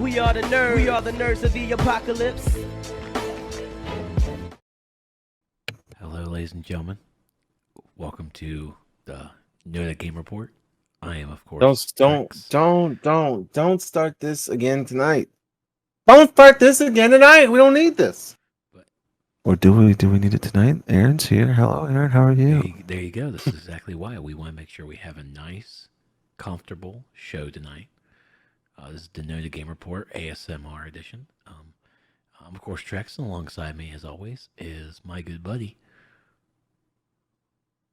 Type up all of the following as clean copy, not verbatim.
We are the nerds. We are the nerds of the apocalypse. Hello, ladies and gentlemen. Welcome to the NotA Game Report. I am, of course, Trex. Don't start this again tonight. Don't start this again tonight. We don't need this. Or do we need it tonight? Aaron's here. Hello, Aaron. How are you? There you go. This is exactly why we want to make sure we have a nice, comfortable show tonight. This is the NotA Game Report ASMR edition. I'm, of course, Trex, and alongside me, as always, is my good buddy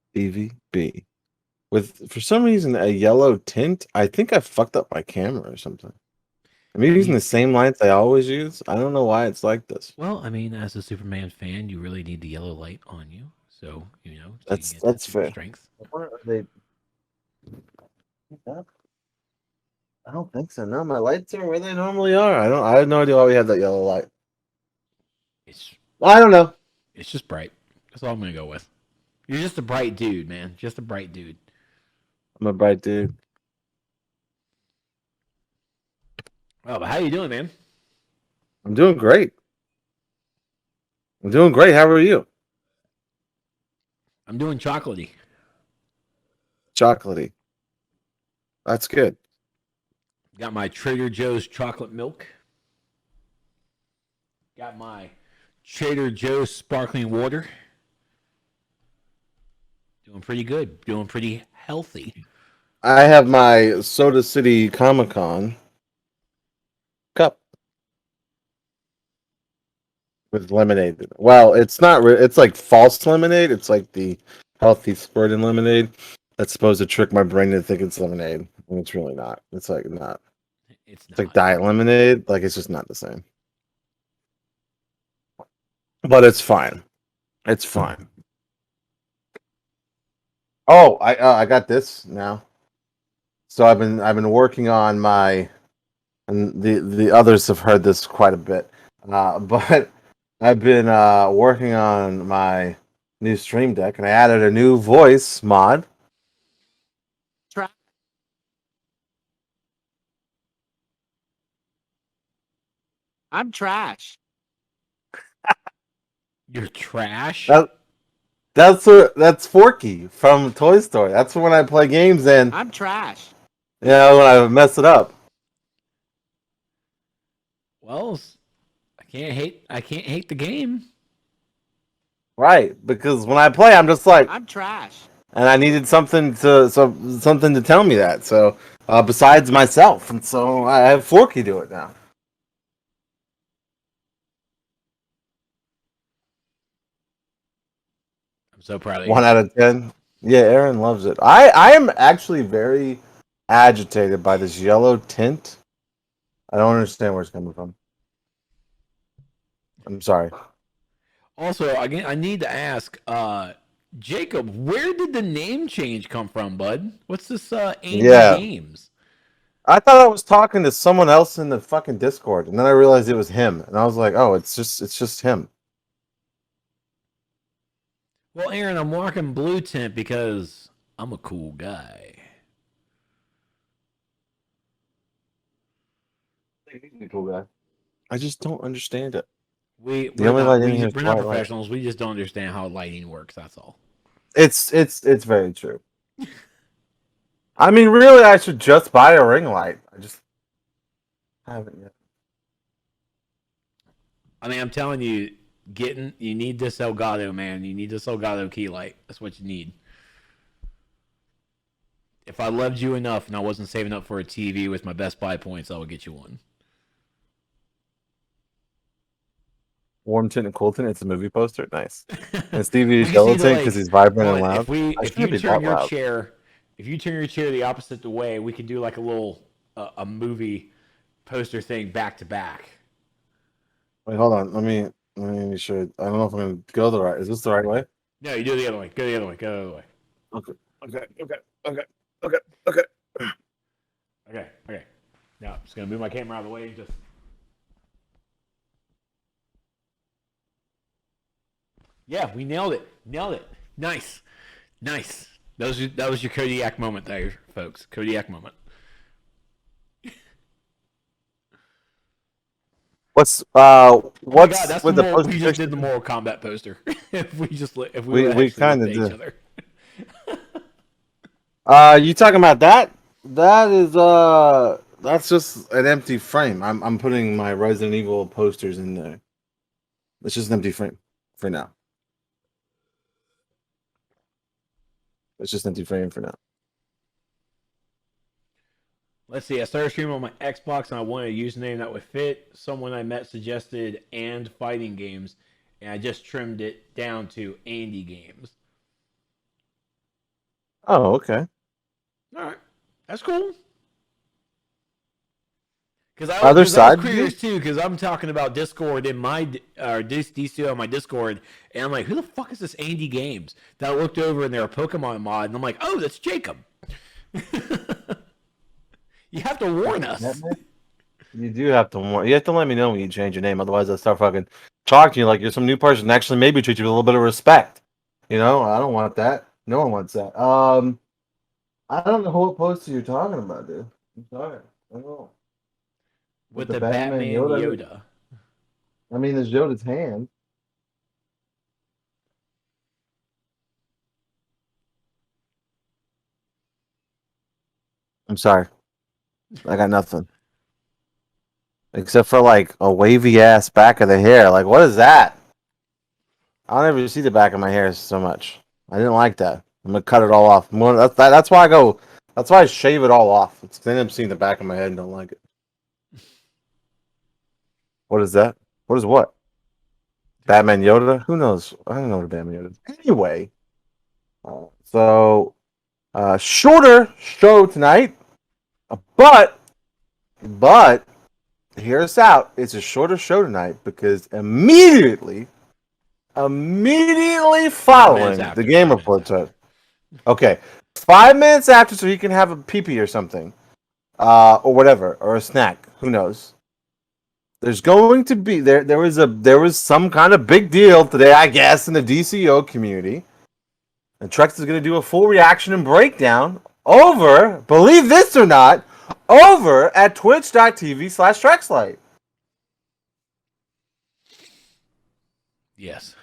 Stevie B. With, for some reason, a yellow tint. I think I fucked up my camera or something. I'm using the same lights I always use. I don't know why it's like this. Well, I mean, as a Superman fan, you really need the yellow light on you. So, you know, so that's fair. Strength. Where are they? I don't think so. No, my lights are where they normally are. I have no idea why we have that yellow light. I don't know. It's just bright. That's all I'm gonna go with. You're just a bright dude, man. Just a bright dude. I'm a bright dude. Oh, but how you doing, man? I'm doing great. How are you? I'm doing chocolatey. Chocolatey. That's good. Got my Trader Joe's chocolate milk. Got my Trader Joe's sparkling water. Doing pretty good. Doing pretty healthy. I have my Soda City Comic-Con cup with lemonade. Well, it's not. It's like false lemonade. It's like the healthy squirting lemonade that's supposed to trick my brain to think it's lemonade, and it's really not. It's like not. It's like diet lemonade. Like it's just not the same. But it's fine. It's fine. Oh, I got this now. So I've been working on my, and the others have heard this quite a bit, but I've been working on my new stream deck, and I added a new voice mod. I'm trash. You're trash? That's Forky from Toy Story. That's when I play games and I'm trash. when I mess it up. Well, I can't hate the game. Right, because when I play, I'm just like I'm trash. And I needed something to tell me that. So besides myself, and so I have Forky do it now. I'm so proud of you. 1 out of 10. Yeah, Aaron loves it. I am actually very agitated by this yellow tint. I don't understand where it's coming from. I'm sorry. Also, again, I need to ask, Jacob, where did the name change come from, bud? What's this Games? I thought I was talking to someone else in the fucking Discord, and then I realized it was him, and I was like, "Oh, it's just him." Well, Aaron, I'm walking blue tint because I'm a cool guy. He's a cool guy. I just don't understand it. We're not professionals. We just don't understand how lighting works. That's all. It's very true. I mean, really, I should just buy a ring light. I just haven't yet. I mean, I'm telling you, you need this Elgato, man. You need this Elgato key light. That's what you need. If I loved you enough and I wasn't saving up for a TV with my Best Buy points, I would get you one. Warm tint and cool tint. It's a movie poster. Nice. And Stevie's yellow tint because he's vibrant and loud. If you turn your chair the opposite way, we could do like a little a movie poster thing back to back. Wait, hold on. Let me be sure. I don't know if I'm gonna go the right. Is this the right way? No, you do it the other way. Go the other way. Go the other way. Okay. Now I'm just gonna move my camera out of the way and just. Yeah, we nailed it. Nice. That was your Kodiak moment there, folks. Kodiak moment. What's Oh my God, that's with the the more post we just did the Mortal Kombat poster. if we would we actually kind looked of at each did. other. You talking about that? That is that's just an empty frame. I'm putting my Resident Evil posters in there. It's just an empty frame for now. It's just an empty frame for now. Let's see. I started streaming on my Xbox and I wanted a username that would fit. Someone I met suggested and fighting games, and I just trimmed it down to Andy Games. Oh, okay. All right, that's cool. Other Because I was side view? curious too. Because I'm talking about Discord in my DC on my Discord, and I'm like, who the fuck is this Andy Games? That I looked over and they're a Pokemon mod, and I'm like, oh, that's Jacob. You have to warn us. You do have to warn. You have to let me know when you change your name. Otherwise, I start fucking talking to you like you're some new person. And actually, maybe treat you with a little bit of respect. You know, I don't want that. No one wants that. I don't know what poster you're talking about, dude. I'm sorry. I don't know. With the Batman Yoda. I mean, there's Yoda's hand. I'm sorry. I got nothing. Except for like a wavy ass back of the hair. Like, what is that? I don't ever see the back of my hair so much. I didn't like that. I'm gonna cut it all off. That's why I go. That's why I shave it all off. It's then I'm seeing the back of my head and don't like it. What is that? What is what? Batman Yoda? Who knows? I don't know what Batman Yoda is. Anyway, so shorter show tonight, but hear us out. It's a shorter show tonight because immediately following the game report time. Okay, 5 minutes after, so he can have a pee pee or something, or whatever, or a snack. Who knows? There's going to be there was some kind of big deal today, I guess, in the DCO community. And Trex is going to do a full reaction and breakdown over, believe this or not, over at twitch.tv/TrexLight. Yes.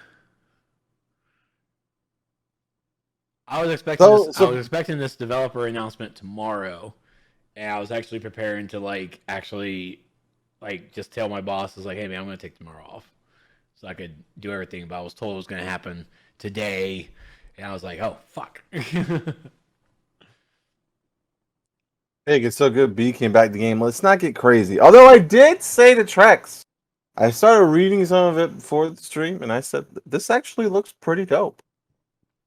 I was expecting this developer announcement tomorrow, and I was actually preparing to just tell my boss, like, hey man, I'm gonna take tomorrow off, so I could do everything. But I was told it was gonna happen today, and I was like, oh fuck. Hey, it's so good. B came back to the game. Let's not get crazy. Although I did say to Trex, I started reading some of it before the stream, and I said this actually looks pretty dope.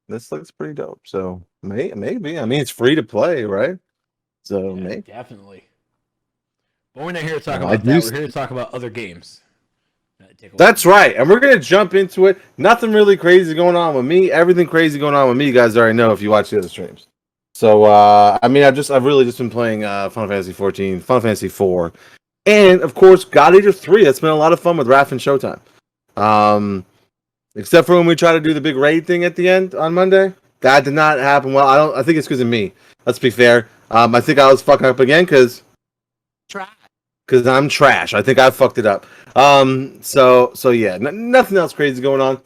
This looks pretty dope. So maybe. I mean, it's free to play, right? So Yeah, maybe. definitely. But we're not here to talk about that. We're here to talk about other games. That's right, and we're gonna jump into it. Nothing really crazy going on with me. Everything crazy going on with me, you guys already know if you watch the other streams. So I mean, I've really just been playing Final Fantasy 14, Final Fantasy 4, and of course God Eater 3. That's been a lot of fun with Raph and Showtime. Except for when we try to do the big raid thing at the end on Monday. That did not happen well. I think it's because of me. Let's be fair. I think I was fucking up again because I'm trash. I think I fucked it up. So yeah, nothing else crazy going on.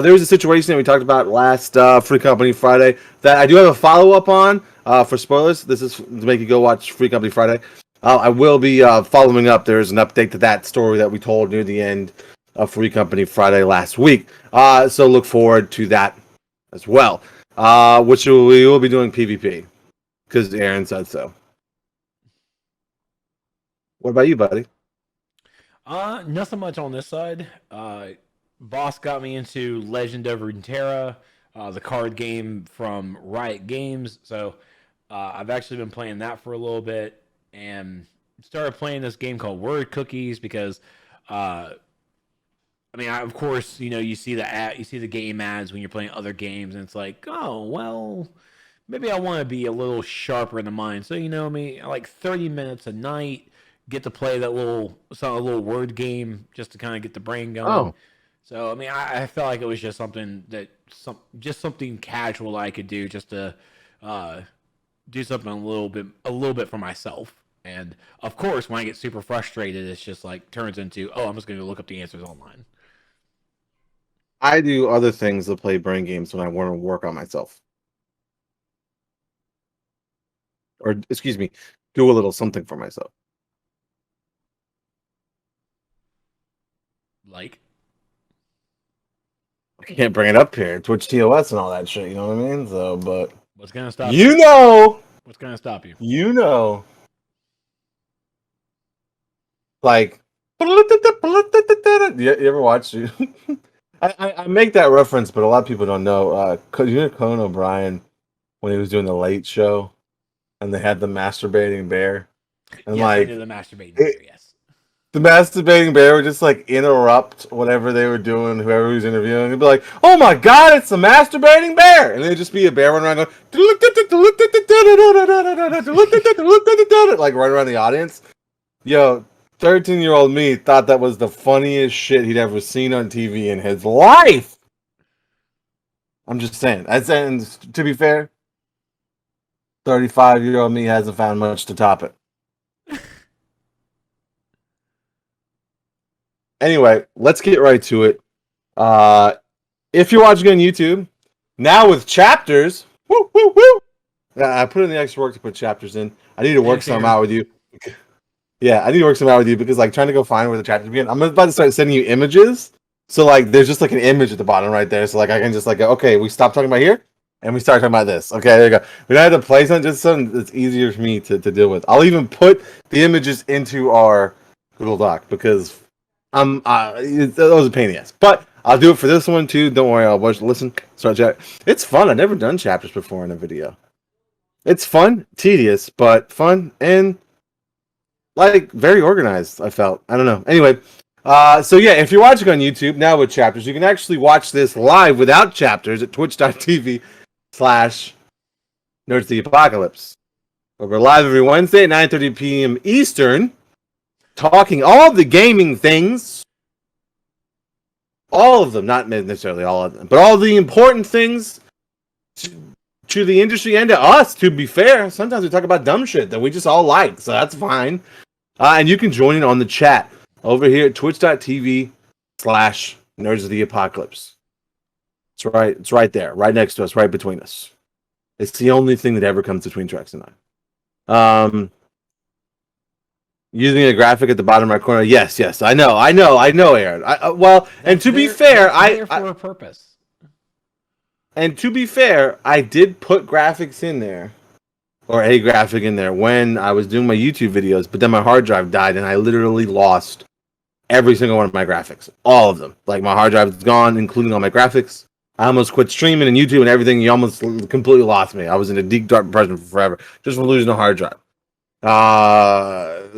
There was a situation that we talked about last Free Company Friday that I do have a follow up on. For spoilers, this is to make you go watch Free Company Friday. I will be following up. There's an update to that story that we told near the end of Free Company Friday last week. So look forward to that as well. Which we will be doing PvP because Aaron said so. What about you, buddy? Nothing much on this side. Boss got me into Legend of Runeterra, the card game from Riot Games. So I've actually been playing that for a little bit and started playing this game called Word Cookies because, of course, you see the game ads when you're playing other games, and it's like, oh well, maybe I want to be a little sharper in the mind. So like 30 minutes a night. Get to play that little word game just to kind of get the brain going. Oh. So I felt like it was just something something casual I could do just to do something a little bit for myself. And of course, when I get super frustrated, it's just like turns into, oh, I'm just going to look up the answers online. I do other things to play brain games when I want to work on myself. Or, excuse me, do a little something for myself. Like, I can't bring it up here. Twitch TOS and all that shit, you know what I mean? So, but what's going to stop you know, What's going to stop you? you know, like, you ever watch you? I make that reference, but a lot of people don't know. You know Conan O'Brien when he was doing the Late Show, and they had the masturbating bear, and Yes, I like know the masturbating bear, yes. the masturbating bear would just like interrupt whatever they were doing, whoever was interviewing. He'd be like, "Oh my god, it's the masturbating bear!" And it'd just be a bear running around going, like running around the audience. Yo, 13-year-old me thought that was the funniest shit he'd ever seen on TV in his life. I'm just saying. And to be fair, 35-year-old me hasn't found much to top it. Anyway, let's get right to it. If you're watching on YouTube, now with chapters, woo, woo, woo. I put in the extra work to put chapters in. I need to work some out with you. Yeah, I need to work some out with you because like trying to go find where the chapters begin. I'm about to start sending you images. So like there's just like an image at the bottom right there. So like I can just like go, okay, we stop talking about here and we start talking about this. Okay, there you go. We don't have to play something, just something that's easier for me to deal with. I'll even put the images into our Google Doc because that was a pain in the ass. But I'll do it for this one too. Don't worry, I'll listen, start chat. It's fun. I've never done chapters before in a video. It's fun, tedious, but fun and like very organized. I felt. I don't know. Anyway, so yeah, if you're watching on YouTube now with chapters, you can actually watch this live without chapters at twitch.tv/Nerds the Apocalypse. We're live every Wednesday at 9:30 p.m. Eastern, talking all the gaming things. All of them, not necessarily all of them, but all the important things to the industry and to us, to be fair. Sometimes we talk about dumb shit that we just all like, so that's fine. And you can join in on the chat over here at twitch.tv/Nerds of the Apocalypse. It's right. It's right there, right next to us, right between us. It's the only thing that ever comes between Trex and I. Using a graphic at the bottom right corner. Yes, I know, Aaron. And to be fair, for a purpose. And to be fair, I did put graphics in there, or a graphic in there when I was doing my YouTube videos, but then my hard drive died and I literally lost every single one of my graphics. All of them. Like my hard drive is gone, including all my graphics. I almost quit streaming and YouTube and everything. You almost completely lost me. I was in a deep, dark depression for forever just for losing a hard drive.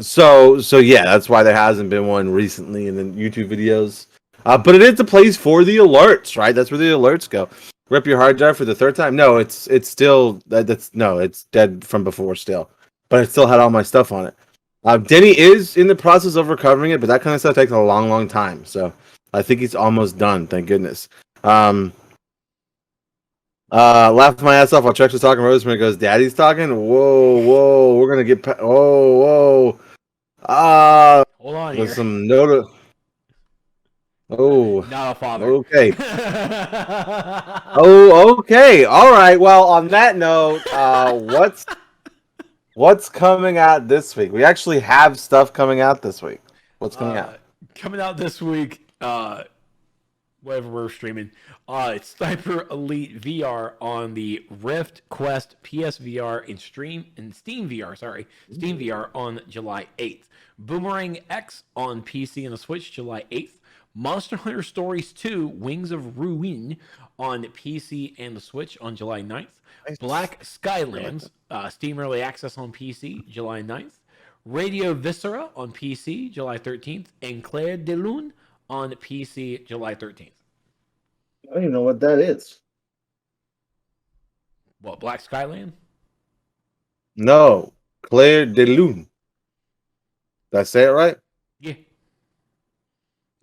So yeah, that's why there hasn't been one recently in the YouTube videos. But it is the place for the alerts, right? That's where the alerts go. Rip your hard drive for the third time? No, it's still it's dead from before still, but it still had all my stuff on it. Denny is in the process of recovering it, but that kind of stuff takes a long, long time. So I think he's almost done. Thank goodness. Laughed my ass off while Trex was talking. Rosemary goes, "Daddy's talking." Whoa! We're gonna get. Whoa! Hold on There's here. some note. Oh, not a father. Okay. Okay. All right. Well, on that note, what's coming out this week? We actually have stuff coming out this week. What's coming out? Coming out this week, whatever we're streaming, it's Sniper Elite VR on the Rift, Quest, PSVR, and Steam VR. Steam VR on July 8th. Boomerang X on PC and the Switch July 8th. Monster Hunter Stories 2: Wings of Ruin on PC and the Switch on July 9th. Black Skylands, Steam Early Access on PC July 9th. Radio Viscera on PC July 13th. And Claire de Lune on PC July 13th. I don't even know what that is. What, Black Skyland? No, Claire de Lune. Did I say it right? Yeah.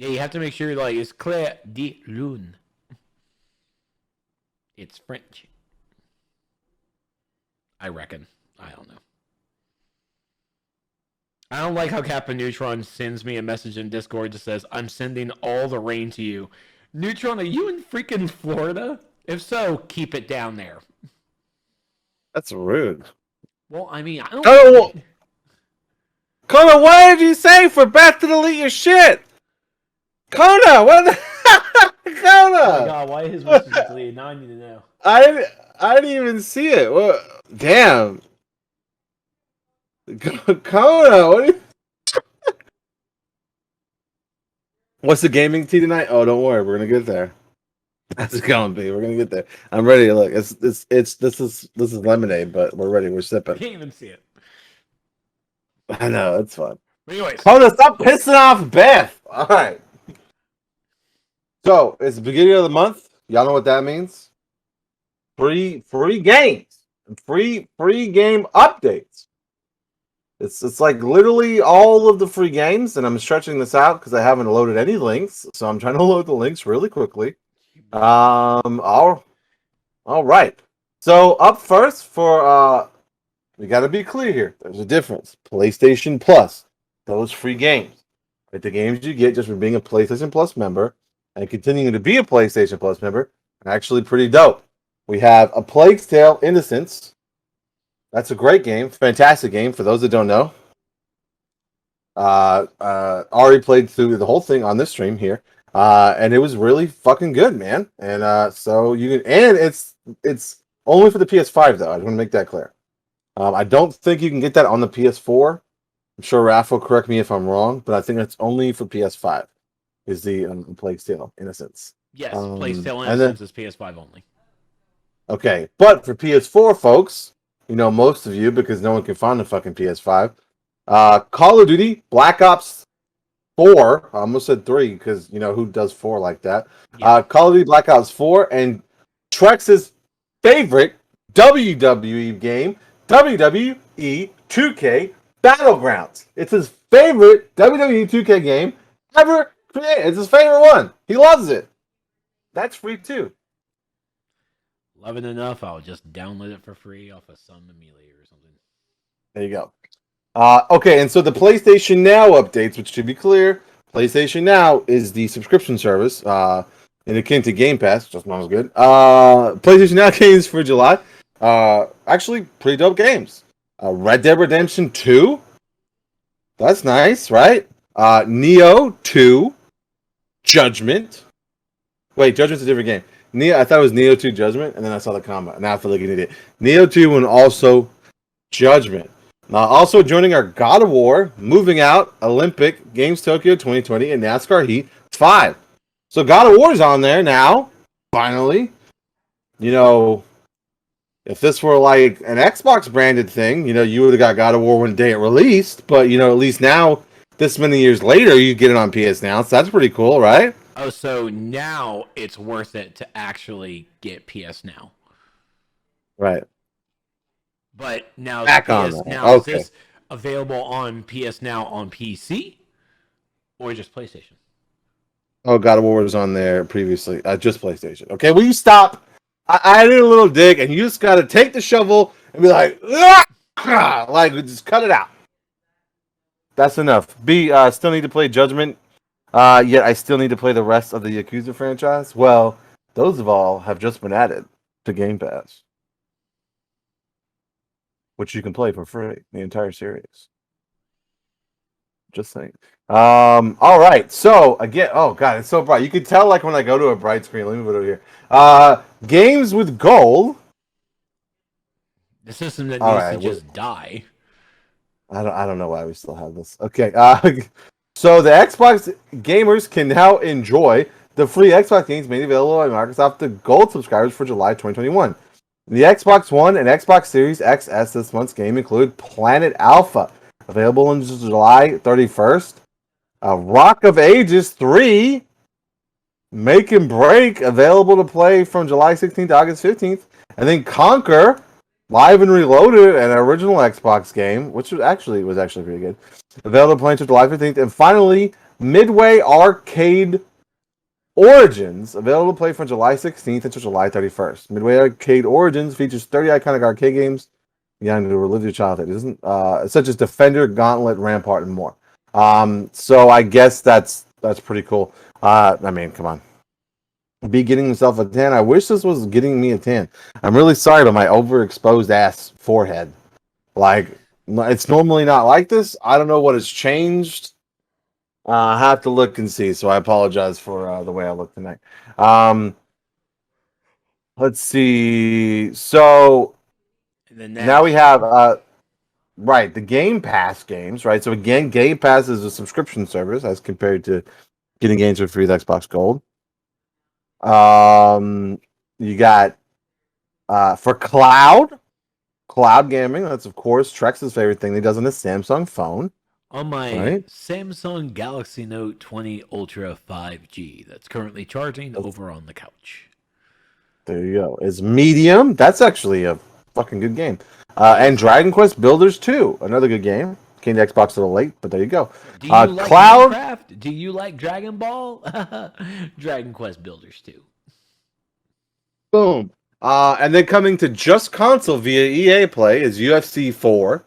Yeah, you have to make sure like it's Claire de Lune. It's French. I reckon. I don't know. I don't like how Captain Neutron sends me a message in Discord that says, I'm sending all the rain to you. Neutron, are you in freaking Florida? If so, keep it down there. That's rude. Well, I mean, I don't Oh, need... Kona, what did you say for Beth to delete your shit? Kona, what the Kona? Oh my god, why his message is deleted? Now I need to know. I didn't even see it. What? Damn. Kona, what? What's the gaming tea tonight? Oh, don't worry, we're gonna get there. That's it gonna be. We're gonna get there. I'm ready. Look, this is lemonade, but we're ready. We're I sipping. can't even see it. I know it's fun. But anyways. Kona, stop pissing off Beth. All right. So it's the beginning of the month. Y'all know what that means? Free games, free game updates. It's like literally all of the free games, and I'm stretching this out because I haven't loaded any links, so I'm trying to load the links really quickly. All right. So up first for we got to be clear here. There's a difference. PlayStation Plus, those free games, like the games you get just for being a PlayStation Plus member and continuing to be a PlayStation Plus member, are actually pretty dope. We have A Plague's Tale: Innocence. That's a great game, fantastic game. For those that don't know, Ari played through the whole thing on this stream here, and it was really fucking good, man. And so you can, and it's only for the PS5 though. I just want to make that clear. I don't think you can get that on the PS4. I'm sure Raph will correct me if I'm wrong, but I think it's only for PS5. Is the Plague's Tale: Innocence? Yes, Plague's Tale: and Innocence is PS5 only. Okay, but for PS4 folks, you know most of you because no one can find the fucking PS5. Call of Duty Black Ops 4. I almost said 3 because you know who does 4 like that. Yeah. Call of Duty Black Ops 4 and Trex's favorite WWE game, WWE 2K Battlegrounds. It's his favorite WWE 2K game ever created. It's his favorite one. He loves it. That's free too. Love it enough, I'll just download it for free off of some emulator or something. There you go. Okay, and so the PlayStation Now updates, which to be clear, PlayStation Now is the subscription service, and akin to Game Pass, just not as good. PlayStation Now games for July, actually pretty dope games. Red Dead Redemption 2, that's nice, right? Neo 2, Judgment. Wait, Judgment's a different game. I thought it was Neo 2 Judgment, and then I saw the comma. Now I feel like an idiot. Neo 2 and also Judgment. Also joining our God of War, Moving Out, Olympic, Games Tokyo 2020, and NASCAR Heat 5. So God of War's on there now, finally. You know, if this were like an Xbox branded thing, you know, you would have got God of War one day it released. But, you know, at least now, this many years later, you get it on PS Now. So that's pretty cool, right? Oh, so now it's worth it to actually get PS Now. Right. But now Back on PS that. Now, Okay. is this available on PS Now on PC or just PlayStation? Oh, God of War was on there previously. Just PlayStation. Okay, will you stop? I did a little dig, and you just got to take the shovel and be like, like, just cut it out. That's enough. Still need to play Judgment. Yet I still need to play the rest of the Yakuza franchise. Well, those of all have just been added to Game Pass, which you can play for free, the entire series. Just saying. All right. So again, oh god, it's so bright. You can tell like when I go to a bright screen. Let me put it over here. Games with gold. The system that All needs right, to just die. I don't know why we still have this. Okay. So the Xbox gamers can now enjoy the free Xbox games made available by Microsoft to Gold subscribers for July 2021. The Xbox One and Xbox Series XS this month's game include Planet Alpha, available on July 31st. Rock of Ages 3, Make and Break, available to play from July 16th to August 15th. And then Conquer, Live and Reloaded, an original Xbox game, which was actually pretty good, available to play until July 15th. And finally, Midway Arcade Origins, available to play from July 16th until July 31st. Midway Arcade Origins features 30 iconic arcade games young to relive your childhood. It isn't such as Defender, Gauntlet, Rampart, and more. So I guess that's pretty cool. I mean, come on. Be getting himself a tan. I wish this was getting me a tan. I'm really sorry about my overexposed ass forehead. Like, it's normally not like this. I don't know what has changed. I have to look and see. So I apologize for the way I look tonight. Let's see. So And then now we have right the Game Pass games. Right. So again, Game Pass is a subscription service as compared to getting games for free with Xbox Gold. You got for cloud gaming. That's of course Trex's favorite thing he does on his Samsung phone. on my Right. Samsung Galaxy Note 20 Ultra 5G that's currently charging over on the couch. There you go. It's Medium. That's actually a fucking good game. And Dragon Quest Builders 2, another good game. Came to Xbox a little late, but there you go. Do you like Cloud. Minecraft? Do you like Dragon Ball? Dragon Quest Builders 2. Boom. And then coming to just console via EA Play is UFC 4,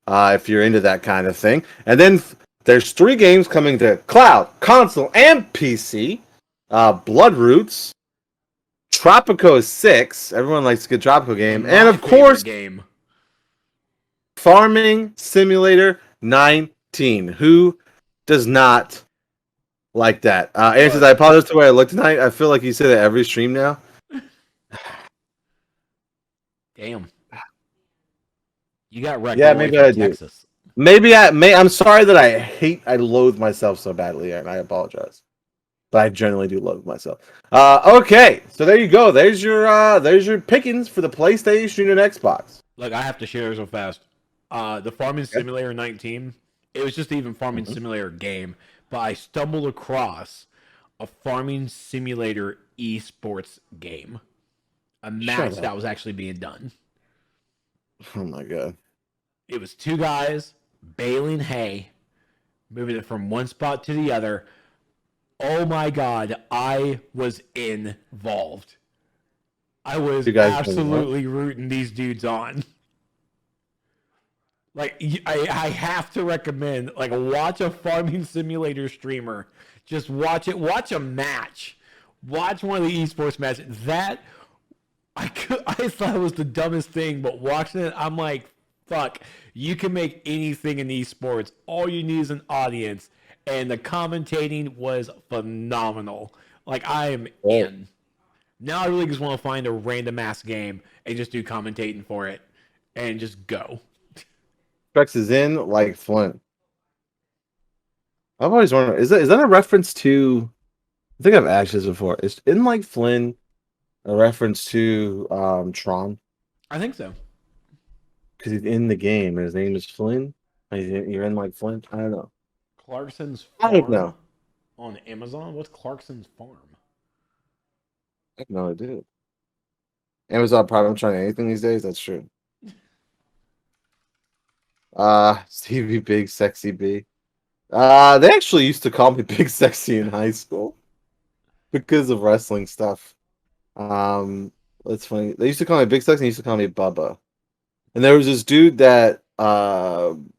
if you're into that kind of thing. And then there's 3 games coming to cloud, console, and PC. Blood Roots, Tropico 6. Everyone likes a good Tropico game. And of course, game. Farming Simulator 19. Who does not like that? Aaron says, I apologize for the way I look tonight. I feel like you say that every stream now. Damn. You got wrecked. Yeah, maybe I do. Texas. Maybe I'm sorry that I loathe myself so badly, and I apologize. But I generally do loathe myself. Okay, so there you go. There's your pickings for the PlayStation and Xbox. Look, I have to share so fast. The Farming Simulator 19. It was just even Farming Simulator game, but I stumbled across a Farming Simulator esports game. A match that was actually being done. Oh my god. It was 2 guys baling hay, moving it from one spot to the other. Oh my god, I was involved. I was absolutely rooting these dudes on. Like, I have to recommend, like, watch a Farming Simulator streamer. Just watch it. Watch a match. Watch one of the esports matches. That, I thought it was the dumbest thing, but watching it, I'm like, fuck, you can make anything in esports. All you need is an audience. And the commentating was phenomenal. Like, I am in. Now I really just want to find a random ass game and just do commentating for it and just go. Trex is in like Flint. I've always wondered, is that a reference to? I think I've asked this before. Is in like Flynn a reference to Tron? I think so. Because he's in the game and his name is Flynn. You're in like Flint. I don't know. Clarkson's Farm. I don't know. On Amazon. What's Clarkson's Farm? I have no idea. Amazon Prime. I'm trying anything these days. That's true. Stevie Big Sexy B. They actually used to call me Big Sexy in high school because of wrestling stuff. That's funny. They used to call me Big Sexy and they used to call me Bubba. And there was this dude that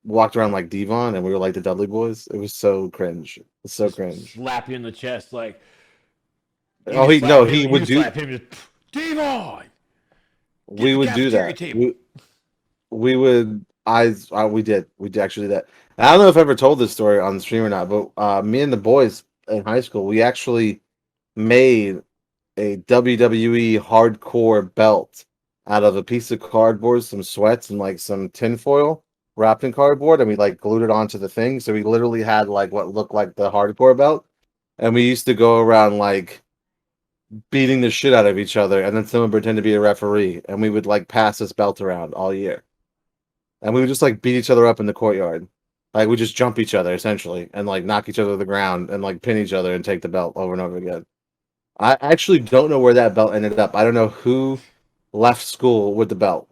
walked around like Devon and we were like the Dudley Boys. It was so cringe. It's so cringe. Slap you in the chest like he would do slap him just, Devon. We would do that. We would we did actually do that. And I don't know if I ever told this story on the stream or not, but me and the boys in high school, we actually made a WWE hardcore belt out of a piece of cardboard, some sweats, and like some tinfoil wrapped in cardboard, and we like glued it onto the thing. So we literally had like what looked like the hardcore belt, and we used to go around like beating the shit out of each other, and then someone pretend to be a referee, and we would like pass this belt around all year. And we would just like beat each other up in the courtyard. Like we just jump each other essentially and like knock each other to the ground and like pin each other and take the belt over and over again. I actually don't know where that belt ended up. I don't know who left school with the belt.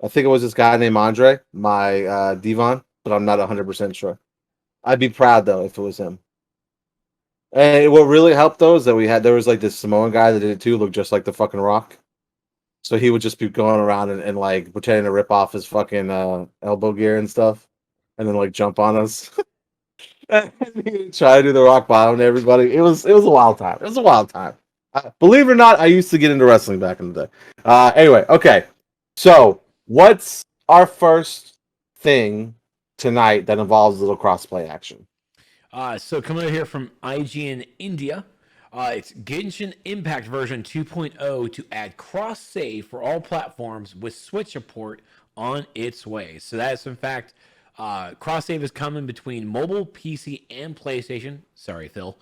I think it was this guy named Andre, my Devon, but I'm not 100% sure. I'd be proud though if it was him. And what really helped though is that there was like this Samoan guy that did it too, looked just like the fucking Rock. So he would just be going around and like pretending to rip off his fucking elbow gear and stuff, and then like jump on us. And he would try to do the rock bottom to everybody. It was a wild time. It was a wild time. Believe it or not, I used to get into wrestling back in the day. Anyway, okay. So what's our first thing tonight that involves a little crossplay action? So coming over here from IGN India, it's Genshin Impact version 2.0 to add cross save for all platforms with Switch support on its way. So that is in fact cross save is coming between mobile, PC, and PlayStation. Sorry, Phil.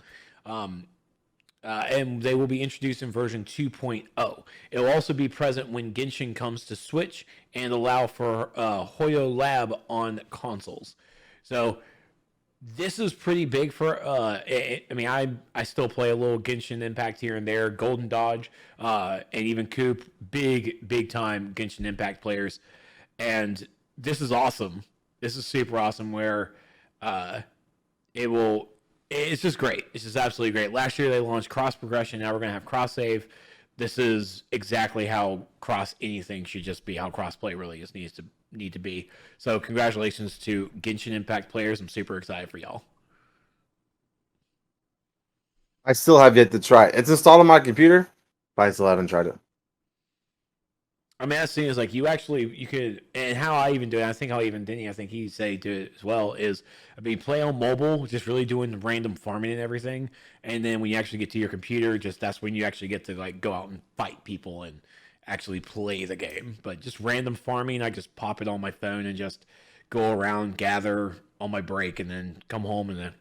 And they will be introduced in version 2.0. It will also be present when Genshin comes to Switch and allow for Hoyo Lab on consoles. So this is pretty big for. I mean, I still play a little Genshin Impact here and there. Golden Dodge, and even Coop, big time Genshin Impact players, and this is awesome. This is super awesome. Where it will. It's just great. It's just absolutely great. Last year they launched cross progression. Now we're gonna have cross save. This is exactly how cross anything should just be. How crossplay really just need to be. So congratulations to Genshin Impact players. I'm super excited for y'all. I still have yet to try it. It's installed on my computer, but I still haven't tried it. I mean, that's the thing is like you could, and how I even do it. I think how even Denny, I think he say do it as well. Is I mean, play on mobile, just really doing random farming and everything, and then when you actually get to your computer, just that's when you actually get to like go out and fight people and actually play the game. But just random farming, I just pop it on my phone and just go around, gather on my break, and then come home and then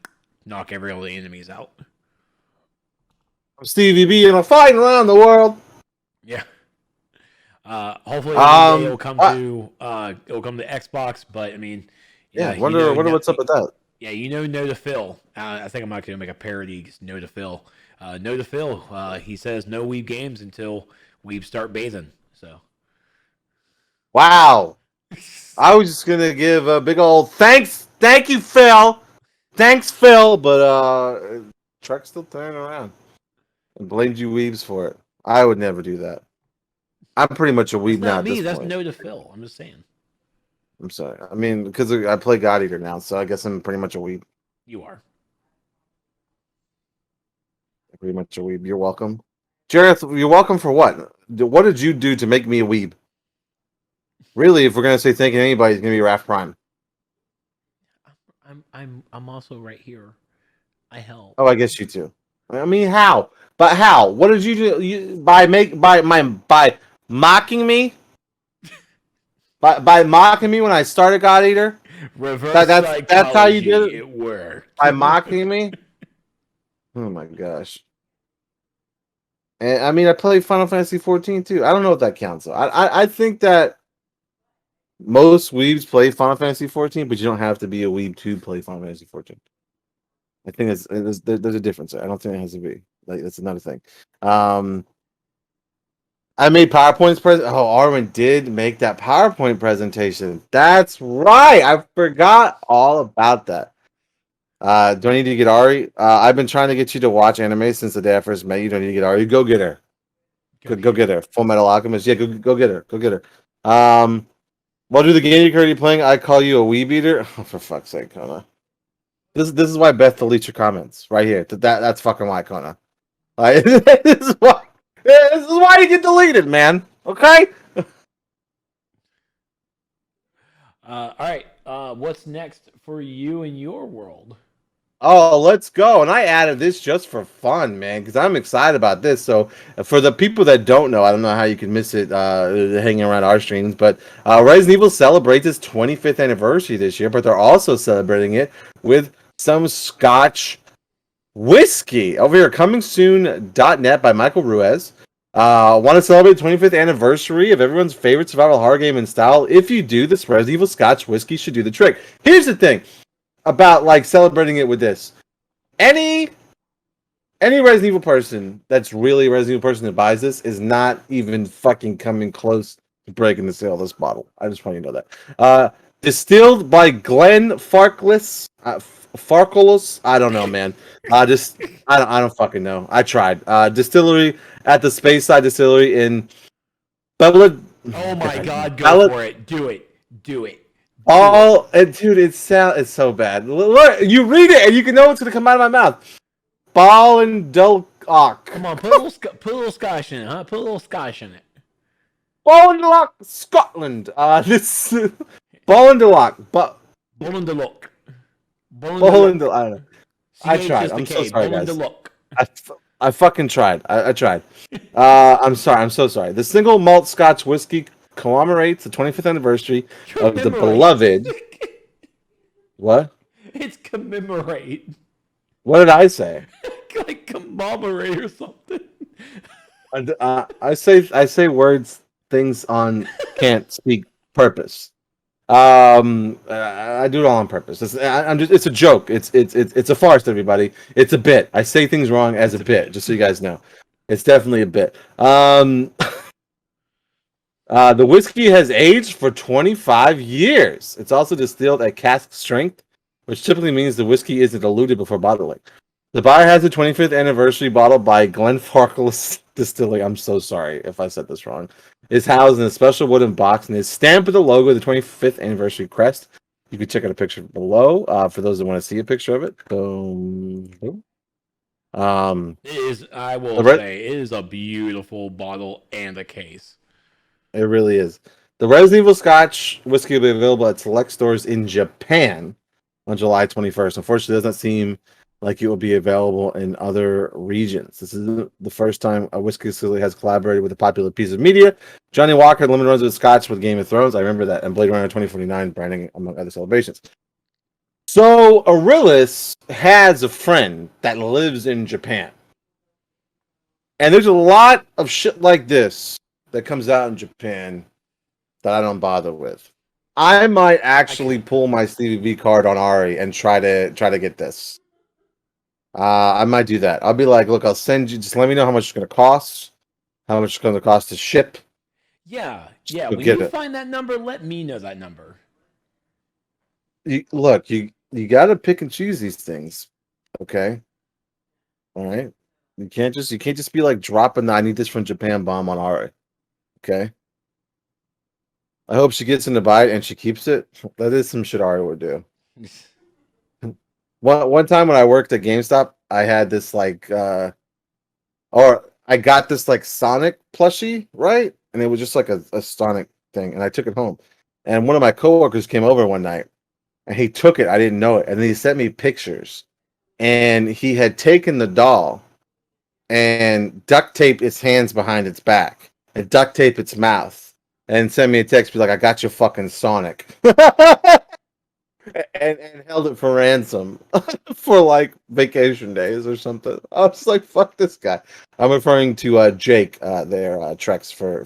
knock all the enemies out. I'm Stevie B and I'm fighting around the world. Yeah. Hopefully one day it'll come to Xbox, but I mean, yeah. Wonder what's up with that. Yeah, NotA Phil. I think I'm not gonna make a parody. NotA Phil. NotA Phil. He says no weeb games until weebs start bathing. So. Wow. I was just gonna give a big old thank you, Phil. Thanks, Phil. But Trex still turning around and blamed you weebs for it. I would never do that. I'm pretty much a weeb now. Not me. That's NotA Phil. I'm just saying. I'm sorry. I mean, because I play God Eater now, so I guess I'm pretty much a weeb. You are. Pretty much a weeb. You're welcome. Jareth, you're welcome for what? What did you do to make me a weeb? Really, if we're gonna say thank you to anybody, it's gonna be Raph Prime. I'm also right here. I help. Oh, I guess you too. I mean, how? But how? What did you do? By mocking me? By mocking me when I started God Eater? Reverse that's how you did it? It worked. By mocking me? Oh my gosh. And I mean, I played Final Fantasy 14 too. I don't know if that counts. I think that most weebs play Final Fantasy 14, but you don't have to be a weeb to play Final Fantasy 14. I think there's a difference there. I don't think it has to be. Like, that's another thing. I made PowerPoints. Oh, Arwen did make that PowerPoint presentation. That's right. I forgot all about that. Do I need to get Ari? I've been trying to get you to watch anime since the day I first met you. Don't need to get Ari. Go get her. Go get her. Full Metal Alchemist. Yeah, go get her. Go get her. What do the game you're currently playing? I call you a weeb eater. Oh, for fuck's sake, Kona. This is why Beth deletes your comments right here. That's fucking why, Kona. This is why you get deleted, man. Okay. All right. What's next for you in your world? Oh, let's go. And I added this just for fun, man, because I'm excited about this. So for the people that don't know, I don't know how you can miss it hanging around our streams, but Resident Evil celebrates its 25th anniversary this year, but they're also celebrating it with some Scotch whiskey. Over here, coming soon.net by Michael Ruiz. Want to celebrate the 25th anniversary of everyone's favorite survival horror game in style? If you do, this Resident Evil Scotch whiskey should do the trick. Here's the thing about like celebrating it with this. Any Resident Evil person that's really a Resident Evil person that buys this is not even fucking coming close to breaking the sale of this bottle. I just want you to know that. Distilled by Glenn Farkless. Farkless? I don't know, man. I don't fucking know. I tried. Distillery at the Space Side Distillery in Bella. Oh my God, go Bella- for it. Do it. Do it. Oh, dude, it's so bad. Look, you read it and you can know what's gonna come out of my mouth. Ball and Dullock. Come on, put a little Scottish in it, huh? Put a little Scottish in it. Ball and Dullock, Scotland. This Ball and Dullock, but Bolin de Look. Ball and Dullock. I don't know. I tried. I'm so sorry, Bolin de guys. Look. I fucking tried. I tried. I'm sorry. I'm so sorry. The single malt Scotch whiskey commemorates the 25th anniversary of the beloved. What? It's commemorate. What did I say? Like commemorate or something. I say words things on can't speak purpose. I do it all on purpose. It's a joke. It's a farce, everybody. It's a bit. I say things wrong as a bit, just so you guys know. It's definitely a bit. The whiskey has aged for 25 years. It's also distilled at cask strength, which typically means the whiskey isn't diluted before bottling. The bar has a 25th anniversary bottle by Glenfarclas Distilling. I'm so sorry if I said this wrong. Is housed in a special wooden box and is stamped with the logo of the 25th anniversary crest. You can check out a picture below for those that want to see a picture of it. Boom. It is. I will say it is a beautiful bottle and a case. It really is. The Resident Evil Scotch whiskey will be available at select stores in Japan on July 21st. Unfortunately, it doesn't seem like it will be available in other regions. This is the first time a whiskey facility has collaborated with a popular piece of media. Johnny Walker limited runs with Scotch with Game of Thrones. I remember that. And Blade Runner 2049 branding, among other celebrations. So, Arillis has a friend that lives in Japan. And there's a lot of shit like this that comes out in Japan that I don't bother with. I might actually pull my Stevie B card on Ari and try to get this. I might do that. I'll be like, look, I'll send you. Just let me know how much it's going to cost. How much it's going to cost to ship. Yeah. When get you it. find that number, let me know that number. You got to pick and choose these things. Okay. All right. You can't just be like dropping the I need this from Japan bomb on Ari. Okay. I hope she gets in to buy it and she keeps it. That is some shit Ari would do. One time when I worked at GameStop, I had this like or I got this like Sonic plushie, right? And it was just like a Sonic thing, and I took it home. And one of my coworkers came over one night and he took it. I didn't know it. And then he sent me pictures. And he had taken the doll and duct taped its hands behind its back and duct taped its mouth and sent me a text, be like, I got your fucking Sonic. and held it for ransom for like vacation days or something. I was like, fuck this guy. I'm referring to Jake there, Trex for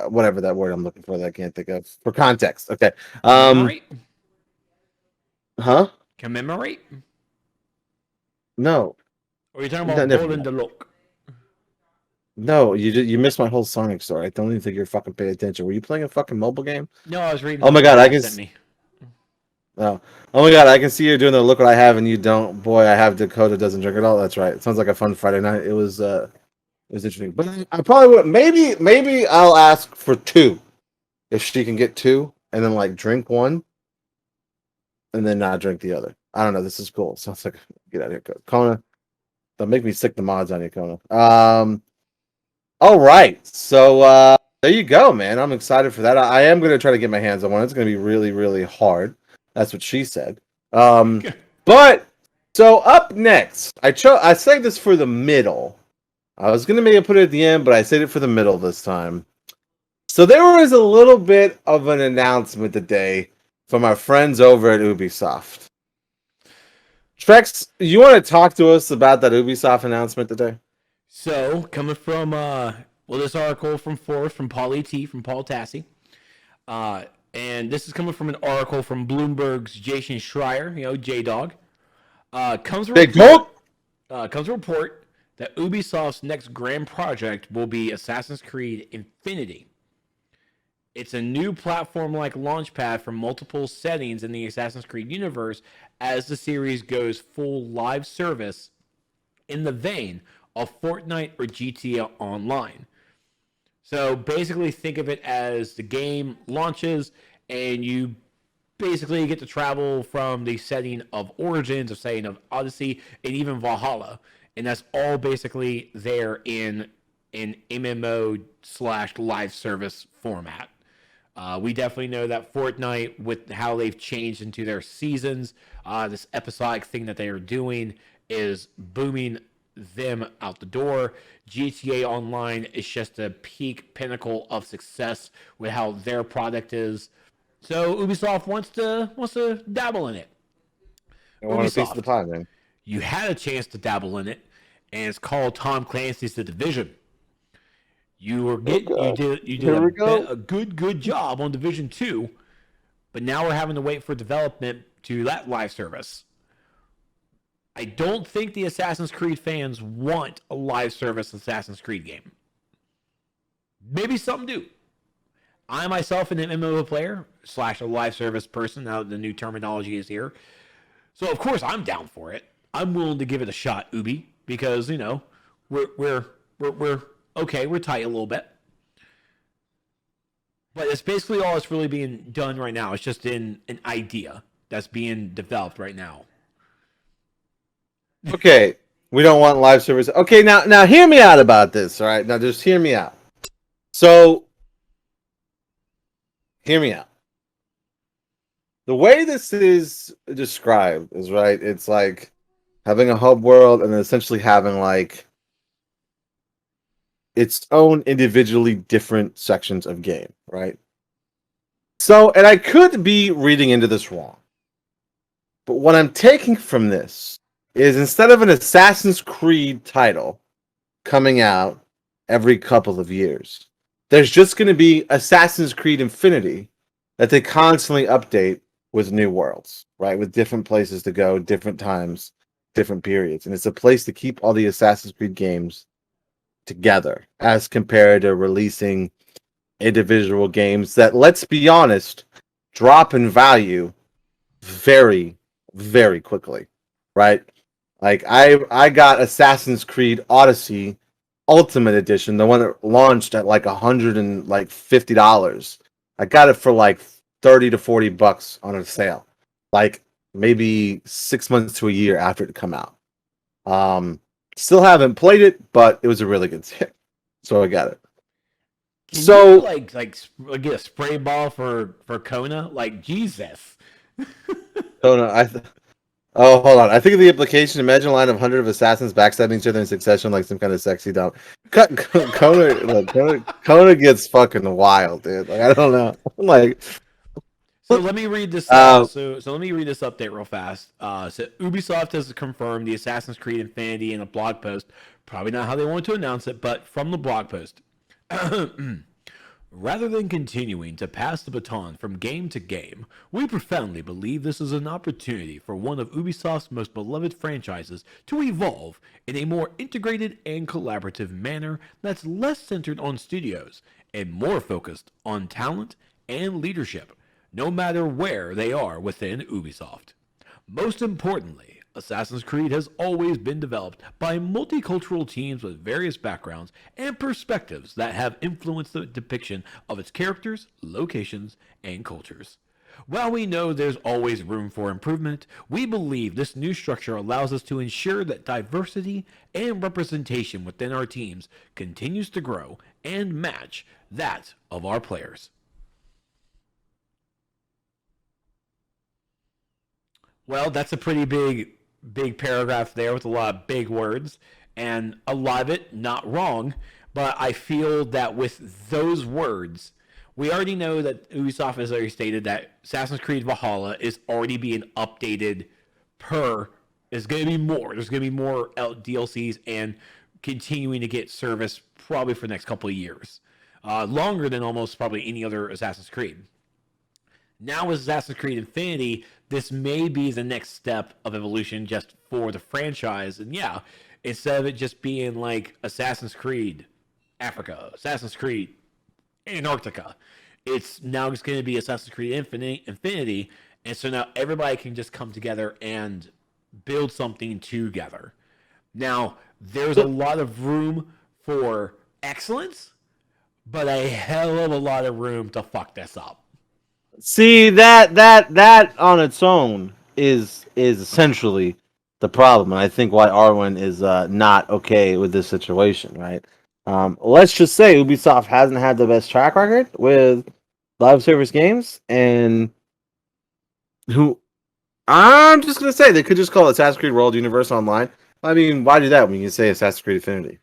whatever that word I'm looking for that I can't think of. For context. Okay. Commemorate? Huh? Commemorate? No. Or are you talking about Bolin de Look? No, you missed my whole Sonic story. I don't even think you're fucking paying attention. Were you playing a fucking mobile game? No, I was reading. Oh my god, I can. Me. Oh my god, I can see you're doing the look what I have and you don't. Boy, I have Dakota doesn't drink at all. That's right. It sounds like a fun Friday night. It was interesting. But I probably would. Maybe I'll ask for 2, if she can get 2, and then like drink 1, and then not drink the other. I don't know. This is cool. Sounds like get out of here, Kona. Don't make me sick the mods on you, Kona. All right, so there you go, man. I'm excited for that. I am going to try to get my hands on one. It's going to be really, really hard. That's what she said. But so up next, I saved this for the middle. I was going to maybe put it at the end, but I saved it for the middle this time. So there was a little bit of an announcement today from our friends over at Ubisoft. Trex, you want to talk to us about that Ubisoft announcement today? So, coming from, this article from Paul E.T., from Paul Tassi. And this is coming from an article from Bloomberg's Jason Schreier, J-Dog. Comes a report that Ubisoft's next grand project will be Assassin's Creed Infinity. It's a new platform-like launchpad for multiple settings in the Assassin's Creed universe as the series goes full live service in the vein of Fortnite or GTA Online. So basically, think of it as the game launches and you basically get to travel from the setting of Origins, of setting of Odyssey, and even Valhalla. And that's all basically there in an MMO / live service format. We definitely know that Fortnite, with how they've changed into their seasons, this episodic thing that they are doing is booming them out the door. GTA Online is just a peak pinnacle of success with how their product is. So Ubisoft wants to dabble in it. I want a piece of the pie, man. You had a chance to dabble in it, and it's called Tom Clancy's The Division. You did a good job on Division 2, but now we're having to wait for development to that live service. I don't think the Assassin's Creed fans want a live service Assassin's Creed game. Maybe some do. I myself am an MMO player / a live service person, now that the new terminology is here. So of course I'm down for it. I'm willing to give it a shot, Ubi, because we're okay, we're tight a little bit. But it's basically all that's really being done right now. It's just an idea that's being developed right now. Okay, we don't want live service. Okay, now hear me out about this, all right? Now just hear me out. So, hear me out. The way this is described is, right, it's like having a hub world and then essentially having like its own individually different sections of game, right? So, and I could be reading into this wrong, but what I'm taking from this is instead of an Assassin's Creed title coming out every couple of years, there's just going to be Assassin's Creed Infinity that they constantly update with new worlds, right? With different places to go, different times, different periods. And it's a place to keep all the Assassin's Creed games together as compared to releasing individual games that, let's be honest, drop in value very, very quickly, right? Like I got Assassin's Creed Odyssey Ultimate Edition, the one that launched at like $150. I got it for like $30 to $40 on a sale, like maybe 6 months to a year after it come out. Still haven't played it, but it was a really good hit, so I got it. Can so you like get a spray ball for Kona? Like Jesus. Kona, oh, hold on. I think of the implication. Imagine a line of 100 of assassins backstabbing each other in succession like some kind of sexy dump. Kona gets fucking wild, dude. Like, I don't know. Like, so let me read this. So let me read this update real fast. So Ubisoft has confirmed the Assassin's Creed Infinity in a blog post. Probably not how they want to announce it, but from the blog post. Rather than continuing to pass the baton from game to game, we profoundly believe this is an opportunity for one of Ubisoft's most beloved franchises to evolve in a more integrated and collaborative manner that's less centered on studios and more focused on talent and leadership, no matter where they are within Ubisoft. Most importantly, Assassin's Creed has always been developed by multicultural teams with various backgrounds and perspectives that have influenced the depiction of its characters, locations, and cultures. While we know there's always room for improvement, we believe this new structure allows us to ensure that diversity and representation within our teams continues to grow and match that of our players. Well, that's a pretty big paragraph there with a lot of big words, and a lot of it not wrong, but I feel that with those words, we already know that Ubisoft has already stated that Assassin's Creed Valhalla is already being updated there's going to be more. There's going to be more DLCs and continuing to get service probably for the next couple of years. Longer than almost probably any other Assassin's Creed. Now with Assassin's Creed Infinity, this may be the next step of evolution just for the franchise. And yeah, instead of it just being like Assassin's Creed Africa, Assassin's Creed Antarctica, it's now just going to be Assassin's Creed Infinity. And so now everybody can just come together and build something together. Now, There's a lot of room for excellence, but a hell of a lot of room to fuck this up. See, that on its own is essentially the problem, and I think why Arwen is not okay with this situation, right? Let's just say Ubisoft hasn't had the best track record with live service games, and who I'm just gonna say they could just call it Assassin's Creed World Universe Online. I mean, why do that when you can say Assassin's Creed Infinity?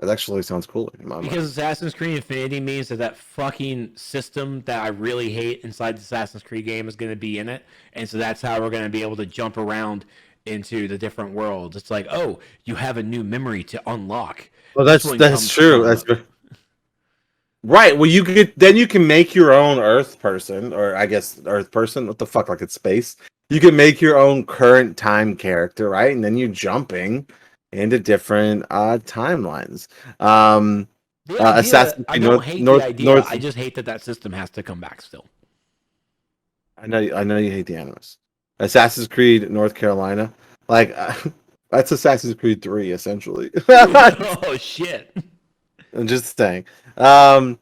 That actually sounds cooler in my mind. Because Assassin's Creed Infinity means that fucking system that I really hate inside the Assassin's Creed game is going to be in it, and so that's how we're going to be able to jump around into the different worlds. It's like, oh, you have a new memory to unlock. Well, that's true. That's right. Well, you can make your own Earth person, or I guess Earth person. What the fuck? Like it's space. You can make your own current time character, right? And then you're jumping into different timelines. Assassin's I Creed don't hate the idea. I just hate that system has to come back still. I know you hate the animus. Assassin's Creed North Carolina, like that's Assassin's Creed 3 essentially. Oh shit! I'm just saying, but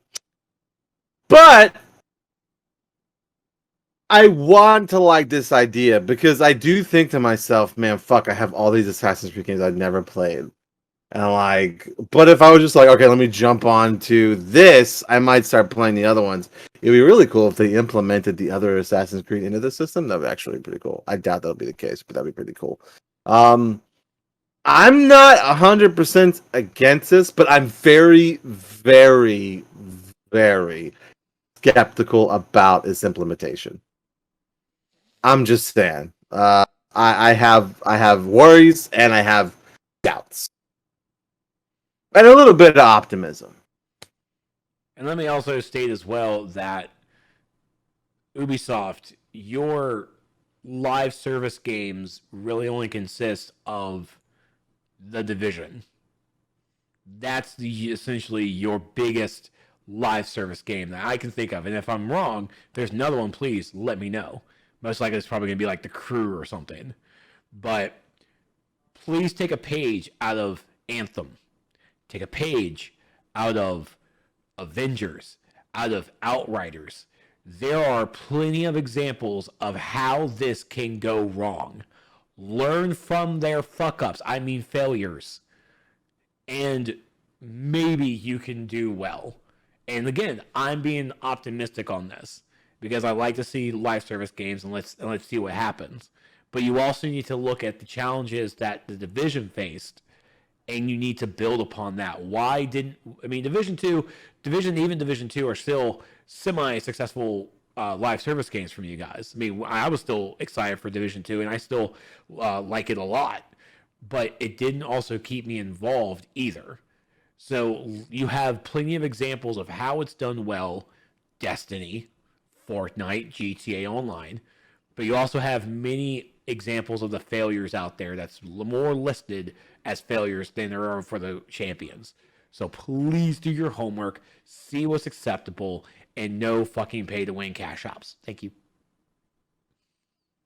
I want to like this idea because I do think to myself, man, fuck, I have all these Assassin's Creed games I've never played. And like, but if I was just like, okay, let me jump on to this, I might start playing the other ones. It'd be really cool if they implemented the other Assassin's Creed into the system. That'd be actually pretty cool. I doubt that'll be the case, but that'd be pretty cool. I'm not 100% against this, but I'm very, very, very skeptical about its implementation. I'm just saying. I have worries and I have doubts. And a little bit of optimism. And let me also state as well that Ubisoft, your live service games really only consist of The Division. That's essentially your biggest live service game that I can think of. And if I'm wrong, if there's another one, please let me know. Most likely it's probably going to be like The Crew or something. But please take a page out of Anthem. Take a page out of Avengers, out of Outriders. There are plenty of examples of how this can go wrong. Learn from their fuck-ups. I mean failures. And maybe you can do well. And again, I'm being optimistic on this because I like to see live service games and let's see what happens. But you also need to look at the challenges that the Division faced, and you need to build upon that. Division 2 are still semi-successful live service games from you guys. I mean, I was still excited for Division 2, and I still like it a lot. But it didn't also keep me involved either. So you have plenty of examples of how it's done well. Destiny, Fortnite, GTA Online. But you also have many examples of the failures out there that's more listed as failures than there are for the champions. So please do your homework, see what's acceptable, and no fucking pay to win cash shops. Thank you.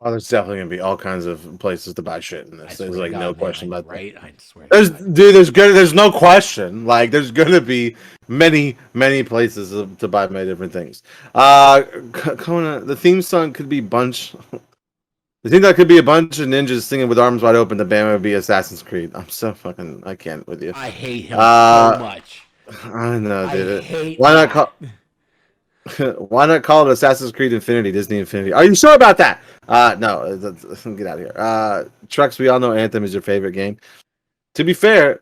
Oh, there's definitely gonna be all kinds of places to buy shit in this. There's like no question about that. Right? I swear. There's no question. Like there's gonna be many places to buy many different things. Kona, the theme song could be bunch. You think that could be a bunch of ninjas singing with arms wide open? The band would be Assassin's Creed. I can't with you. I hate him so much. I know, dude. Why not call it Assassin's Creed Infinity, Disney Infinity? Are you sure about that? No, get out of here. Trex, we all know Anthem is your favorite game. To be fair,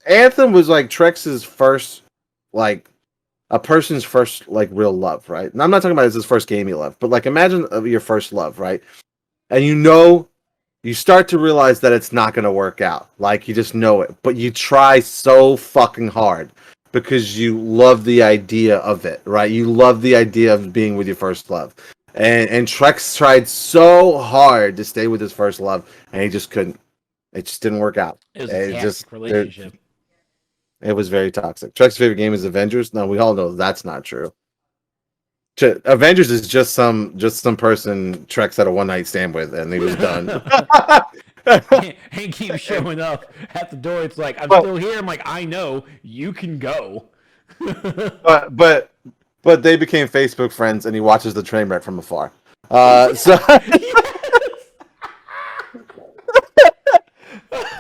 Anthem was like Trex's first, like, a person's first, like, real love, right? And I'm not talking about his first game he loved, but like, imagine your first love, right? And you start to realize that it's not going to work out. Like, you just know it. But you try so fucking hard because you love the idea of it, right? You love the idea of being with your first love. And Trex tried so hard to stay with his first love, and he just couldn't. It just didn't work out. It was a toxic relationship. It was very toxic. Trex's favorite game is Avengers. No, we all know that's not true. Avengers is just some person Trex had a one night stand with, and he was done. And keep showing up at the door. It's like, I'm But- still here. I'm like, I know, you can go. but they became Facebook friends, and he watches the train wreck from afar. So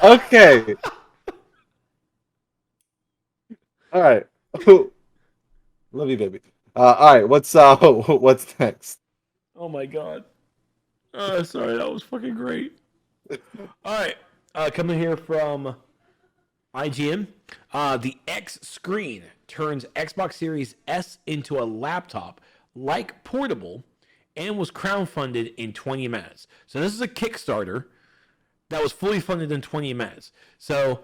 okay, all right. Love you, baby. All right, what's next? Oh my god. Sorry, that was fucking great. All right, coming here from IGN. The X screen turns Xbox Series S into a laptop like portable and was crowdfunded in 20 minutes. So this is a Kickstarter that was fully funded in 20 minutes. So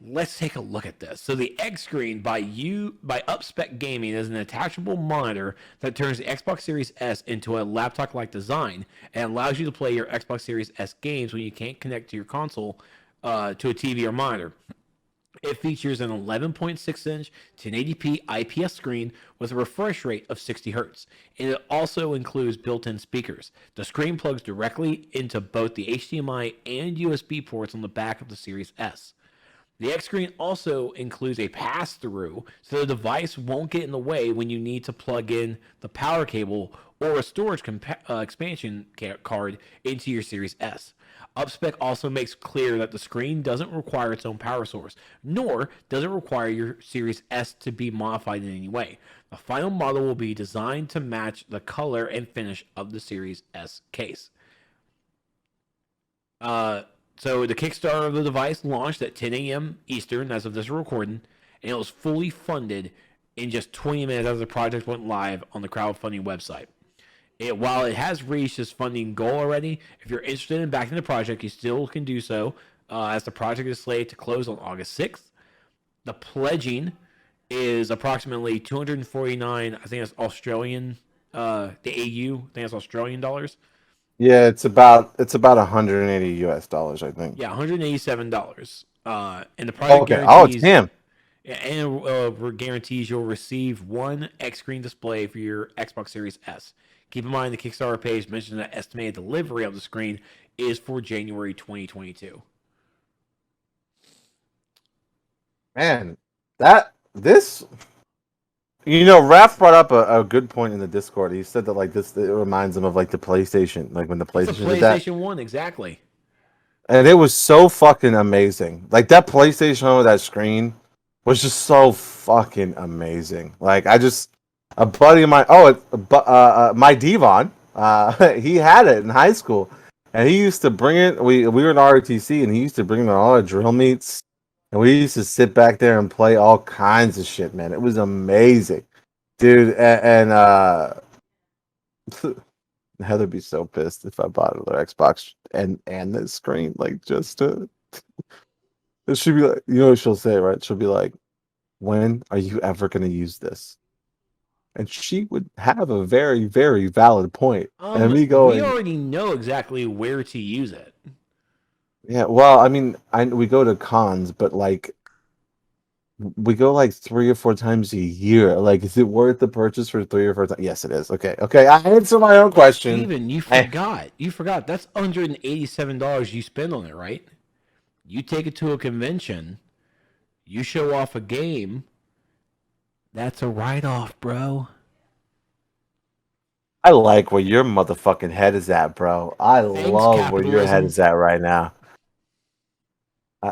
let's take a look at this. So the X screen by Upspec Gaming is an attachable monitor that turns the Xbox Series S into a laptop-like design and allows you to play your Xbox Series S games when you can't connect to your console to a TV or monitor. It features an 11.6-inch 1080p IPS screen with a refresh rate of 60 Hz, and it also includes built-in speakers. The screen plugs directly into both the HDMI and USB ports on the back of the Series S. The X screen also includes a pass-through, so the device won't get in the way when you need to plug in the power cable or a storage expansion card into your Series S. Upspec also makes clear that the screen doesn't require its own power source, nor does it require your Series S to be modified in any way. The final model will be designed to match the color and finish of the Series S case. So the Kickstarter of the device launched at 10 a.m. Eastern as of this recording, and it was fully funded in just 20 minutes after the project went live on the crowdfunding website. While it has reached its funding goal already, if you're interested in backing the project, you still can do so, as the project is slated to close on August 6th. The pledging is approximately 249, I think that's Australian, the AU, I think that's Australian dollars. Yeah, it's about $180 US, I think. Yeah, $187. And the project Okay. guarantees. Oh, damn. And guarantees you'll receive one X screen display for your Xbox Series S. Keep in mind the Kickstarter page mentions that estimated delivery of the screen is for January 2022. Man, this. Raph brought up a good point in the Discord. He said that like this, it reminds him of like the PlayStation, like when the PlayStation It's a did that. PlayStation 1, exactly. And it was so fucking amazing. Like that PlayStation with that screen was just so fucking amazing. Like a buddy of mine, my Devon, he had it in high school, and he used to bring it. We were in ROTC, and he used to bring it on all the drill meets, and we used to sit back there and play all kinds of shit. Man, it was amazing, dude. And Heather'd be so pissed if I bought another Xbox and this screen, like just to. It should be like, what she'll say, right? She'll be like, "When are you ever going to use this?" And she would have a very, very valid point. And me going, we already know exactly where to use it. yeah. Well, I mean, we go to cons, but like, we go like 3 or 4 times a year. Like, is it worth the purchase for 3 or 4 times? Yes, it is. Okay. I answer my own question. Steven, you forgot. You forgot. That's $187 you spend on it, right? You take it to a convention, you show off a game, that's a write-off, bro. I like where your motherfucking head is at, bro. I love where your head is at right now.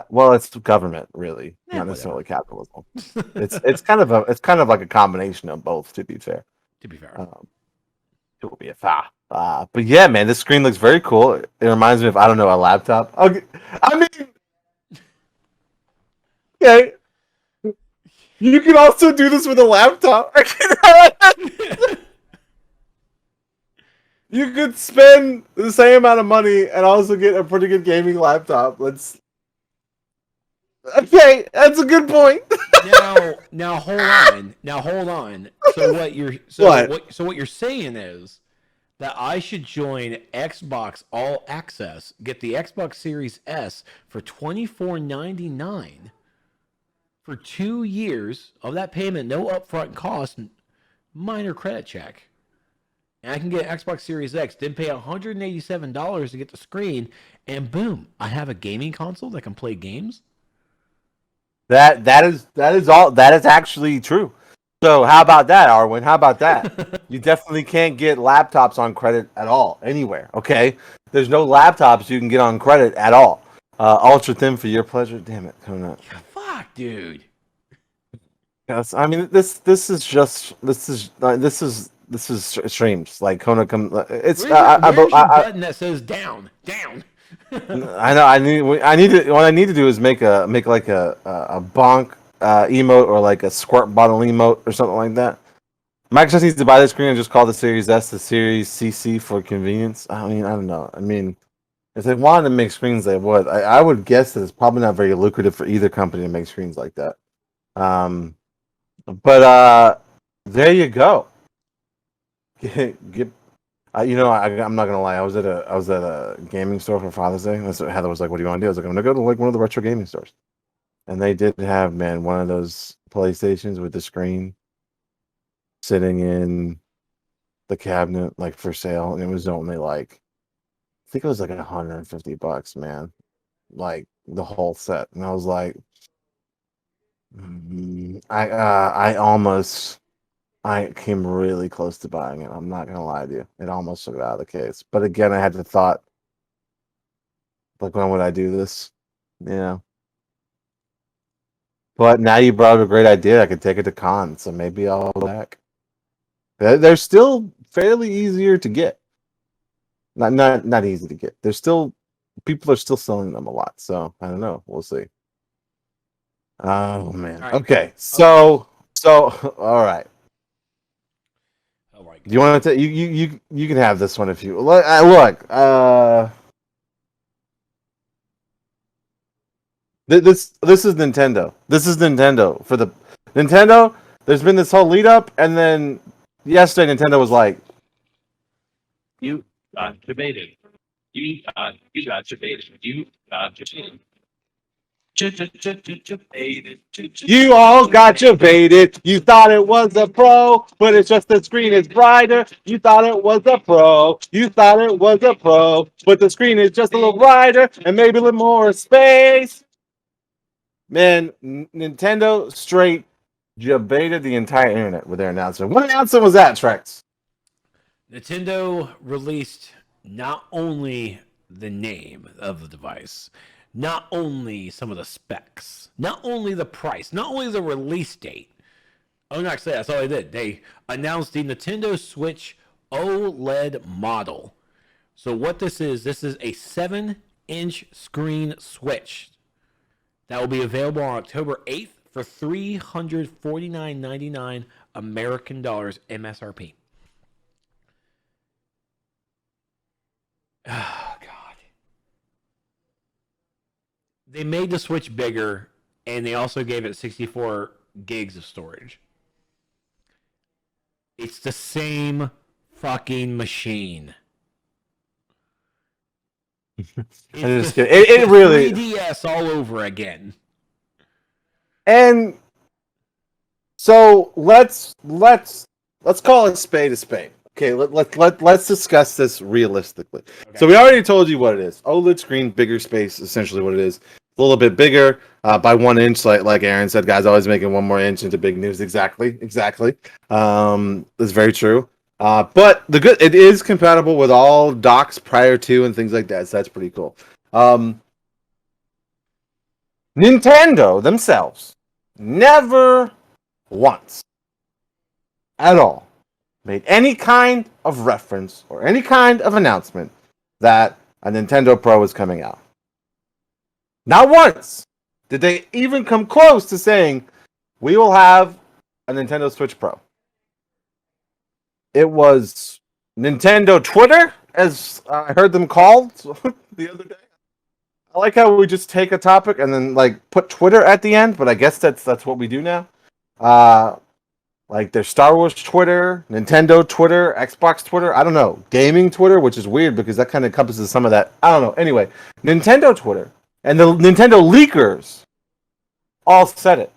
Well, it's government, really, not necessarily capitalism. It's kind of like a combination of both. To be fair, it will be a fa. But yeah, man, this screen looks very cool. It reminds me of a laptop. Okay, I mean, okay, you can also do this with a laptop. You could spend the same amount of money and also get a pretty good gaming laptop. Okay, that's a good point. Now hold on. So what you're saying is that I should join Xbox All Access, get the Xbox Series S for $24.99 for 2 years of that payment, no upfront cost, minor credit check. and I can get an Xbox Series X, then pay $187 to get the screen, and boom, I have a gaming console that can play games. That is actually true. So how about that, Arwen? How about that? You definitely can't get laptops on credit at all anywhere. Okay, there's no laptops you can get on credit at all. Ultra thin for your pleasure. Damn it, coming up. Fuck, dude. Yes, I mean this is streams like Kona come. It's Where's your button that says down? Down. I know. I need to. What I need to do is make like a bonk emote or like a squirt bottle emote or something like that. Microsoft needs to buy this screen and just call the Series S the Series CC for convenience. I mean, I don't know. I mean, if they wanted to make screens, they would. I would guess that it's probably not very lucrative for either company to make screens like that. But there you go. Get I'm not gonna lie. I was at a gaming store for Father's Day. Heather was like, "What do you want to do?" I was like, "I'm gonna go to like one of the retro gaming stores." And they did have one of those PlayStations with the screen sitting in the cabinet like for sale, and it was only like I think it was like $150, man, like the whole set. And I was like, I came really close to buying it. I'm not gonna lie to you. It almost took it out of the case. But again, I had the thought, like, when would I do this? You know. But now you brought up a great idea. I could take it to cons, so maybe I'll go back. They're still fairly easier to get. Not easy to get. They're still people are still selling them a lot. So I don't know. We'll see. Oh man. Right. Okay. So all right. Oh my God. Do you want to? You can have this one if you look. This is Nintendo. This is Nintendo for the Nintendo. There's been this whole lead up, and then yesterday Nintendo was like, You got debated. You got debated. You got debated. "You all got you baited. You thought it was a pro, but it's just the screen is brighter. You thought it was a pro. You thought it was a pro, but the screen is just a little brighter and maybe a little more space." Man, Nintendo straight debated the entire internet with their announcement. What announcement was that, Trex? Nintendo released not only the name of the device, not only some of the specs, not only the price, not only the release date. Oh, no, actually, that's all they did. They announced the Nintendo Switch OLED model. So what this is a 7-inch screen Switch that will be available on October 8th for $349.99 American dollars MSRP. Oh, God. They made the Switch bigger, and they also gave it 64 gigs of storage. It's the same fucking machine. It really 3DS all over again. And so let's call it spade a spade. Okay, let's discuss this realistically. Okay. So we already told you what it is. OLED screen, bigger space, essentially what it is. A little bit bigger by 1 inch, like Aaron said. Guys, always making one more inch into big news. Exactly. That's very true. But it is compatible with all docks prior to and things like that. So that's pretty cool. Nintendo themselves never once at all made any kind of reference or any kind of announcement that a Nintendo Pro is coming out. Not once did they even come close to saying we will have a Nintendo Switch Pro. It was Nintendo Twitter, as I heard them called the other day. I like how we just take a topic and then like put Twitter at the end, but I guess that's what we do now. Like there's Star Wars Twitter, Nintendo Twitter, Xbox Twitter. I don't know, gaming Twitter, which is weird because that kind of encompasses some of that. I don't know. Anyway, Nintendo Twitter and the Nintendo leakers all said it.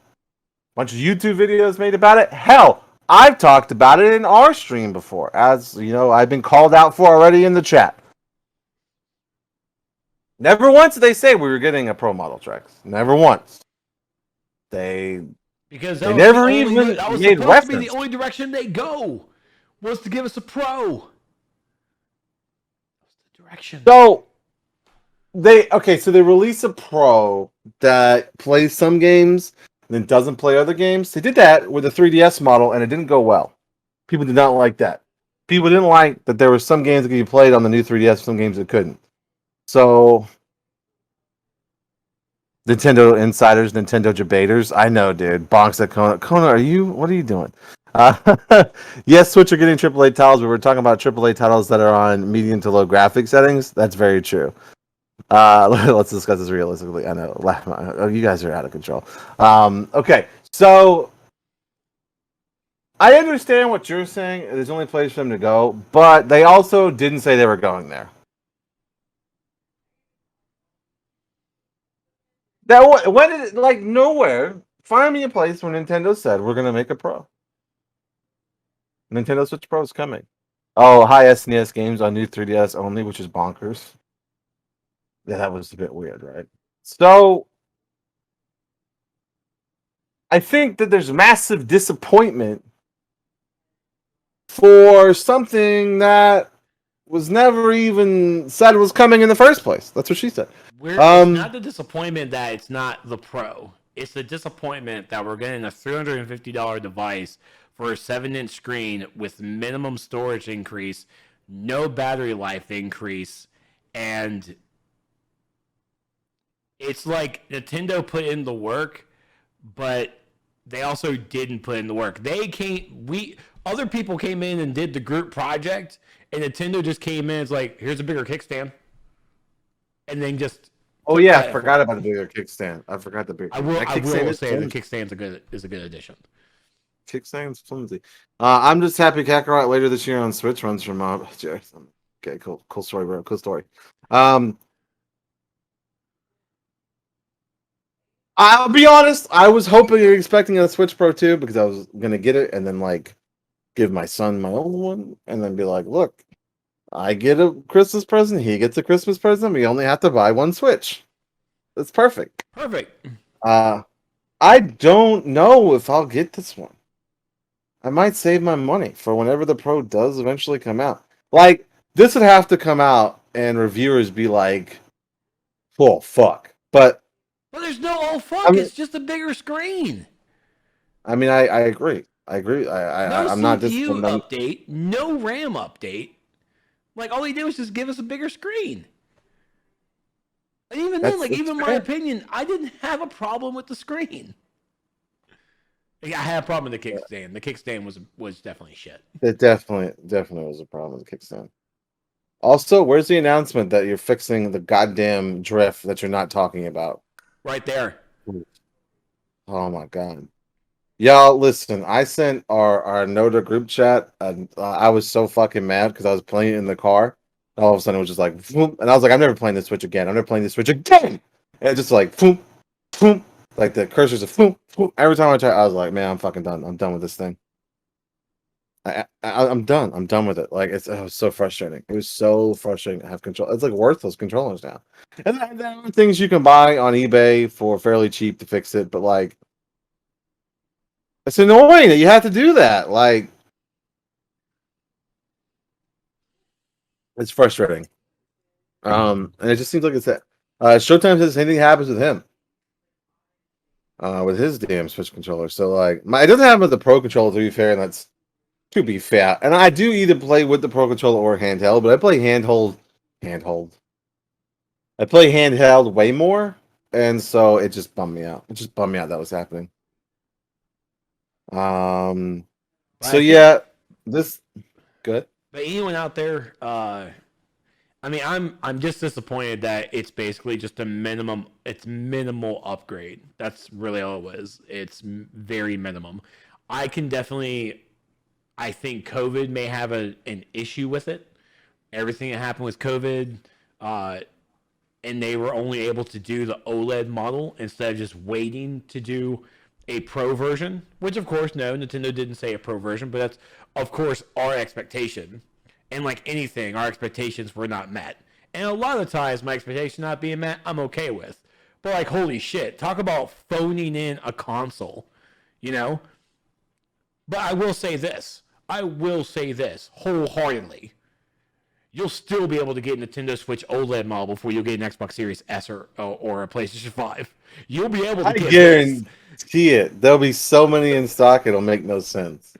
Bunch of YouTube videos made about it. Hell, I've talked about it in our stream before, as you know, I've been called out for already in the chat. Never once did they say we were getting a pro model, Trex. Never once. Because They never even that was made supposed to be the reference. only direction they go, was to give us a pro. That's the direction. So they release a pro that plays some games and then doesn't play other games. They did that with the 3DS model and it didn't go well. People did not like that. People didn't like that there were some games that could be played on the new 3DS, some games that couldn't. So Nintendo insiders, Nintendo debaters. I know, dude. Bonks at Kona. Kona, what are you doing? Yes, Switch are getting AAA titles, but we're talking about AAA titles that are on medium to low graphic settings. That's very true. Let's discuss this realistically. I know. Oh, you guys are out of control. Okay, so I understand what you're saying. There's only a place for them to go, but they also didn't say they were going there. That when did it, like nowhere? Find me a place where Nintendo said we're gonna make a Pro. Nintendo Switch Pro is coming. Oh, high SNES games on new 3DS only, which is bonkers. Yeah, that was a bit weird, right? So I think that there's massive disappointment for something that was never even said was coming in the first place. That's what she said. It's not the disappointment that it's not the Pro. It's the disappointment that we're getting a $350 device for a 7-inch screen with minimum storage increase, no battery life increase, and it's like Nintendo put in the work, but they also didn't put in the work. Other people came in and did the group project, and Nintendo just came in. It's like, here's a bigger kickstand, and then just. Oh yeah, I forgot about the bigger kickstand. I forgot the bigger. I will say the kickstand's a good addition. Kickstand's flimsy. I'm just happy Kakarot later this year on Switch runs from okay, cool story, bro. Cool story. I'll be honest. I was hoping and expecting a Switch Pro 2 because I was gonna get it and then like give my son my old one and then be like, look, I get a Christmas present, he gets a Christmas present. We only have to buy one Switch. That's perfect. Perfect. I don't know if I'll get this one. I might save my money for whenever the Pro does eventually come out. Like, this would have to come out and reviewers be like, oh, fuck. But there's no oh fuck, it's just a bigger screen. I mean, I agree. I'm not CPU update, no RAM update. Like, all he did was just give us a bigger screen. And even then, like, even my opinion, I didn't have a problem with the screen. I had a problem with the kickstand. The kickstand was definitely shit. It definitely was a problem with the kickstand. Also, where's the announcement that you're fixing the goddamn drift that you're not talking about? Right there. Oh my god. Y'all, listen, I sent our NotA group chat, and I was so fucking mad because I was playing it in the car. All of a sudden, it was just like, boom, and I was like, I'm never playing this Switch again. I'm never playing this Switch again. And it's just like, boom, boom, like the cursors are boom, boom. Every time I try, I was like, man, I'm fucking done. I'm done with this thing. I'm done. I'm done with it. Like it was so frustrating. It was so frustrating to have control. It's like worthless controllers now. And then there are things you can buy on eBay for fairly cheap to fix it, but like it's annoying that you have to do that. Like it's frustrating. And it just seems like it's that. Showtime says anything happens with him. With his damn Switch controller. So like it doesn't happen with the Pro controller, to be fair, and that's to be fair. And I do either play with the Pro controller or handheld, but I play handheld. I play handheld way more, and so it just bummed me out. It just bummed me out that was happening. So yeah, this good. But anyone out there, I mean, I'm just disappointed that it's basically just a minimum. It's minimal upgrade. That's really all it was. It's very minimum. I think COVID may have an issue with it. Everything that happened with COVID, and they were only able to do the OLED model instead of just waiting to do a pro version, which of course, no, Nintendo didn't say a pro version, but that's of course our expectation. And like anything, our expectations were not met. And a lot of the times, my expectation not being met, I'm okay with. But like, holy shit, talk about phoning in a console, you know? But I will say this. I will say this wholeheartedly. You'll still be able to get a Nintendo Switch OLED model before you get an Xbox Series S or a PlayStation 5. You'll be able to I get guarantee it. There'll be so many in stock, it'll make no sense.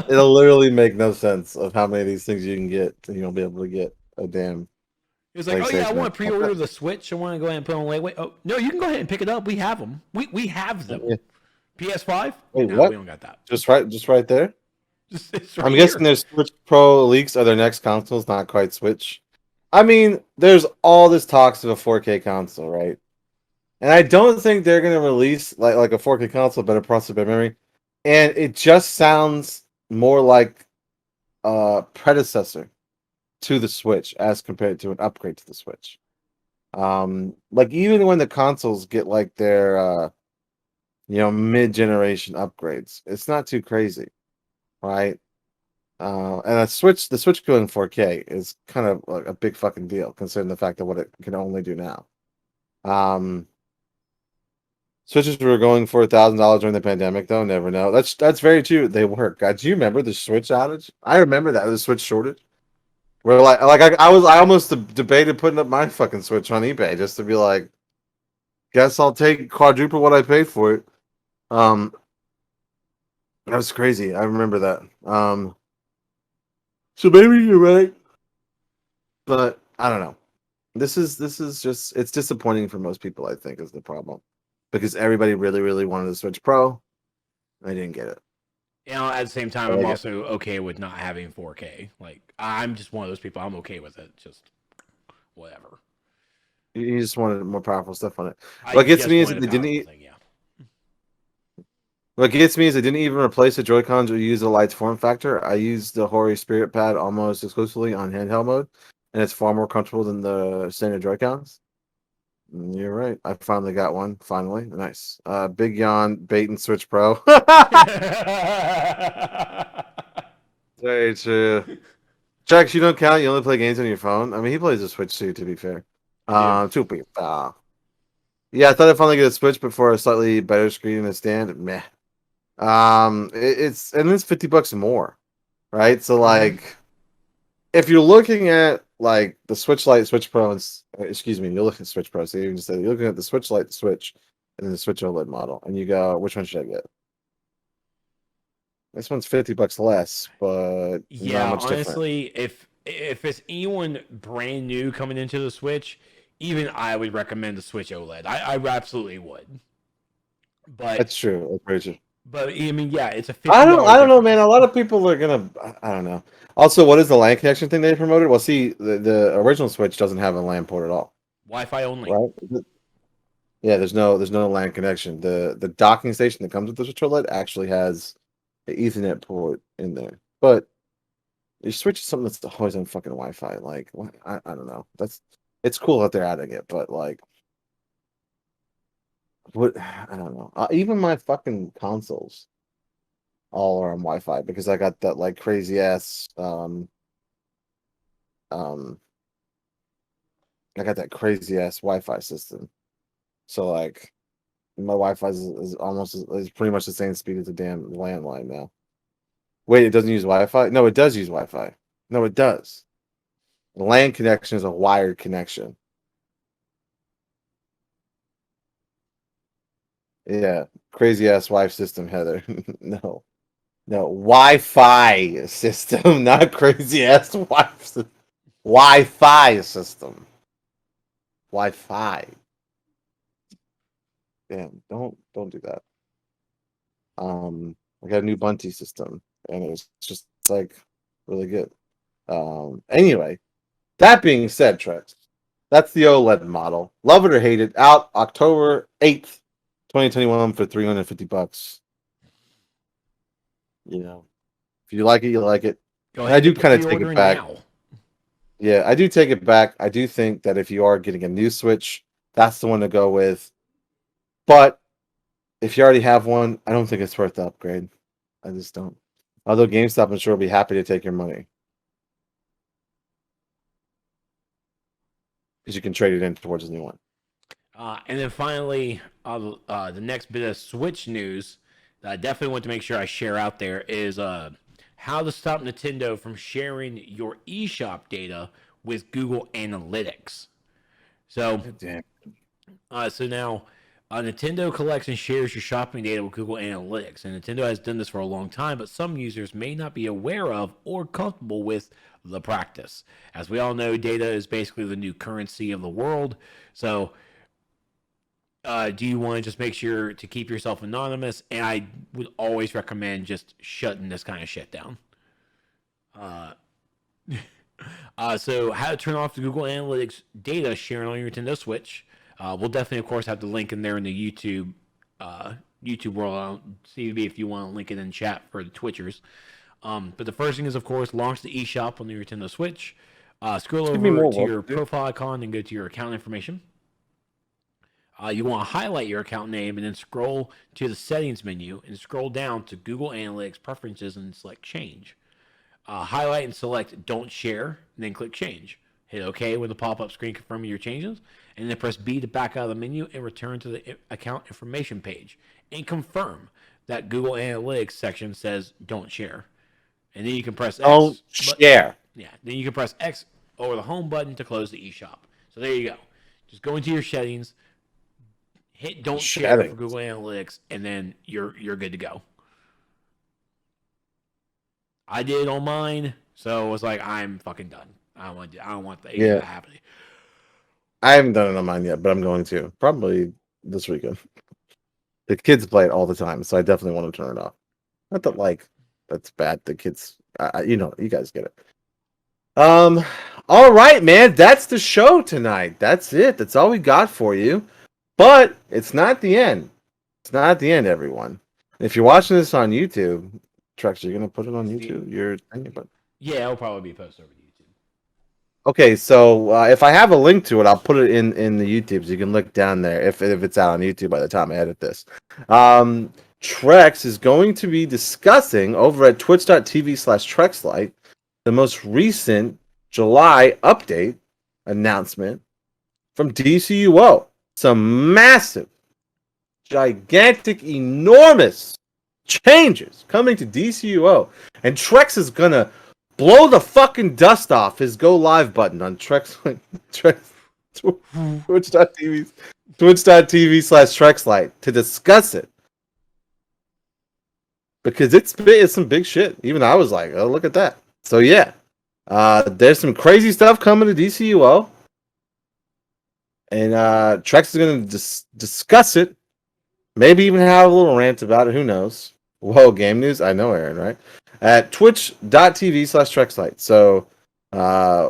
It'll literally make no sense of how many of these things you can get, and you'll be able to get a damn. It's like, oh yeah, I PlayStation. want to pre-order the Switch. I want to go ahead and put on layaway. Oh no, you can go ahead and pick it up. We have them. We have them. Yeah. PS5? Wait, no, what? we don't got that. Just right there. It's right I'm here. guessing their Switch Pro leaks are their next consoles, not quite Switch. I mean, there's all this talks of a 4K console, right? And I don't think they're gonna release like a 4K console, better processor, better memory. And it just sounds more like a predecessor to the Switch as compared to an upgrade to the Switch. Like even when the consoles get like their mid-generation upgrades, it's not too crazy, right? And the Switch going 4K is kind of like a big fucking deal considering the fact of what it can only do now. Switches were going for $1,000 during the pandemic, though. Never know. That's very true. They work. God, do you remember the Switch outage? I remember that the Switch shortage. Where I almost debated putting up my fucking Switch on eBay just to be like, guess I'll take quadruple what I paid for it. That was crazy. I remember that. So maybe you're right, but I don't know. This is just it's disappointing for most people. I think is the problem because everybody really wanted the Switch Pro. I didn't get it. You know, at the same time, I I'm like it. also okay with not having 4K. Like, I'm just one of those people. I'm okay with it. Just whatever. You just wanted more powerful stuff on it. I What gets just me is that wanted they a didn't. powerful thing, yeah. What gets me is they didn't even replace the Joy-Cons or use the Lite's form factor. I use the Hori Spirit Pad almost exclusively on handheld mode, and it's far more comfortable than the standard Joy-Cons. You're right. I finally got one. Finally. Nice. Big yawn, bait and switch pro. Very true. Jax, you don't count. You only play games on your phone. I mean, he plays a Switch too, to be fair. Two people. Yeah, I thought I'd finally get a Switch, but for a slightly better screen and a stand. Meh. It's $50 more, right? So like, if you're looking at like the Switch Lite, Switch Pro, and excuse me, you're looking at Switch Pro. So you're looking at the Switch Lite, the Switch, and then the Switch OLED model, and you go, which one should I get? This one's $50 less, but Yeah, not much honestly, if it's anyone brand new coming into the Switch, even I would recommend the Switch OLED. I absolutely would. But That's true. That's very true. But I mean, yeah, it's a $50 I don't know, difference. man. A lot of people are gonna. I don't know. Also, what is the LAN connection thing they promoted? Well, see, the original Switch doesn't have a LAN port at all. Wi-Fi only. Right? Yeah, there's no LAN connection. The docking station that comes with the Switch OLED actually has an Ethernet port in there. But your Switch is something that's always on fucking Wi-Fi. Like, I don't know. It's cool that they're adding it, but like, what I don't know. Even my fucking consoles all are on Wi-Fi because I got that like crazy ass I got that crazy ass Wi-Fi system. So like my Wi-Fi is almost is pretty much the same speed as the damn landline now. Wait, it doesn't use Wi-Fi? No, it does use Wi-Fi. No, it does. The LAN connection is a wired connection. Yeah, crazy ass Wi-Fi system, Heather. No, Wi-Fi system, not crazy ass Wi-Fi system. Wi-Fi. Damn, don't do that. I got a new Bunty system, and it's just like really good. Anyway, that being said, Trex, that's the OLED model. Love it or hate it. Out October 8th, 2021 for $350. You know, if you like it, you like it. Go I ahead do and kind of take pre-order it back. now. Yeah, I do take it back. I do think that if you are getting a new Switch, that's the one to go with. But if you already have one, I don't think it's worth the upgrade. I just don't. Although GameStop, I'm sure will be happy to take your money because you can trade it in towards a new one. And then finally, the next bit of Switch news that I definitely want to make sure I share out there is how to stop Nintendo from sharing your eShop data with Google Analytics. So, Damn. so now Nintendo collects and shares your shopping data with Google Analytics, and Nintendo has done this for a long time, but some users may not be aware of or comfortable with the practice. As we all know, data is basically the new currency of the world. So, do you want to just make sure to keep yourself anonymous? And I would always recommend just shutting this kind of shit down. So how to turn off the Google Analytics data sharing on your Nintendo Switch. We'll definitely, of course, have the link in there in the YouTube world. Stevie B, if you want to link it in chat for the Twitchers. But the first thing is, of course, launch the eShop on your Nintendo Switch. Scroll over to your profile icon and go to your account information. You want to highlight your account name and then scroll to the settings menu and scroll down to Google Analytics preferences and select change. Highlight and select don't share and then click change. Hit OK with the pop-up screen confirming your changes and then press B to back out of the menu and return to the account information page and confirm that Google Analytics section says don't share. And then you can press X. Don't share. Yeah, then you can press X over the home button to close the eShop. So there you go. Just go into your settings, hit don't share for Google Analytics, and then you're good to go. I did it on mine, so it was like I'm fucking done. I don't want the to happen. I haven't done it on mine yet, but I'm going to probably this weekend. The kids play it all the time, so I definitely want to turn it off. Not that that's bad. The kids, you guys get it. All right, man. That's the show tonight. That's it. That's all we got for you. But it's not the end. It's not the end, everyone. If you're watching this on YouTube, Trex, you're gonna put it on YouTube. Yeah, it'll probably be posted over to YouTube. Okay, so if I have a link to it, I'll put it in the YouTube, so you can look down there if it's out on YouTube by the time I edit this. Trex is going to be discussing over at twitch.tv/TrexLite the most recent July update announcement from DCUO. Some massive, gigantic, enormous changes coming to DCUO. And Trex is going to blow the fucking dust off his go live button on twitch.tv/TrexLite to discuss it. Because it's some big shit. Even I was like, oh, look at that. So yeah, there's some crazy stuff coming to DCUO. And Trex is going to discuss it. Maybe even have a little rant about it. Who knows? Whoa, game news? I know, Aaron, right? At twitch.tv/TrexLite. So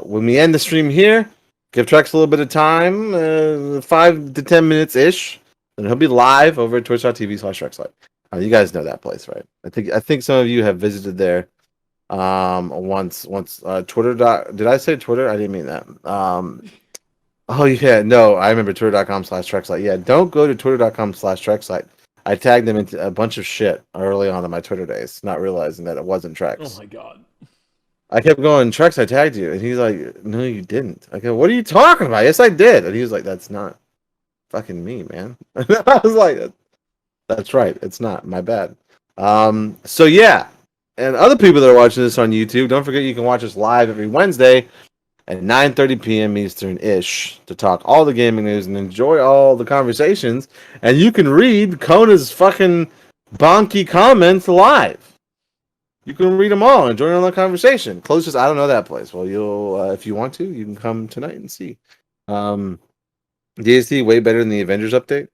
when we end the stream here, give Trex a little bit of time, 5 to 10 minutes-ish. And he'll be live over at twitch.tv/TrexLite. You guys know that place, right? I think some of you have visited there once. Twitter. Did I say Twitter? I didn't mean that. Oh yeah, no, I remember twitter.com/TrexLite. Yeah, don't go to twitter.com/TrexLite. I tagged him into a bunch of shit early on in my Twitter days, not realizing that it wasn't Trex. Oh my god. I kept going, Trex, I tagged you. And he's like, no, you didn't. I go, what are you talking about? Yes, I did. And he was like, that's not fucking me, man. I was like, that's right. It's not. My bad. So yeah. And other people that are watching this on YouTube, don't forget you can watch us live every Wednesday at 9:30 p.m. Eastern-ish to talk all the gaming news and enjoy all the conversations. And you can read Kona's fucking bonky comments live. You can read them all and join on the conversation. Closest, I don't know that place. Well, you'll if you want to, you can come tonight and see. DST way better than the Avengers update.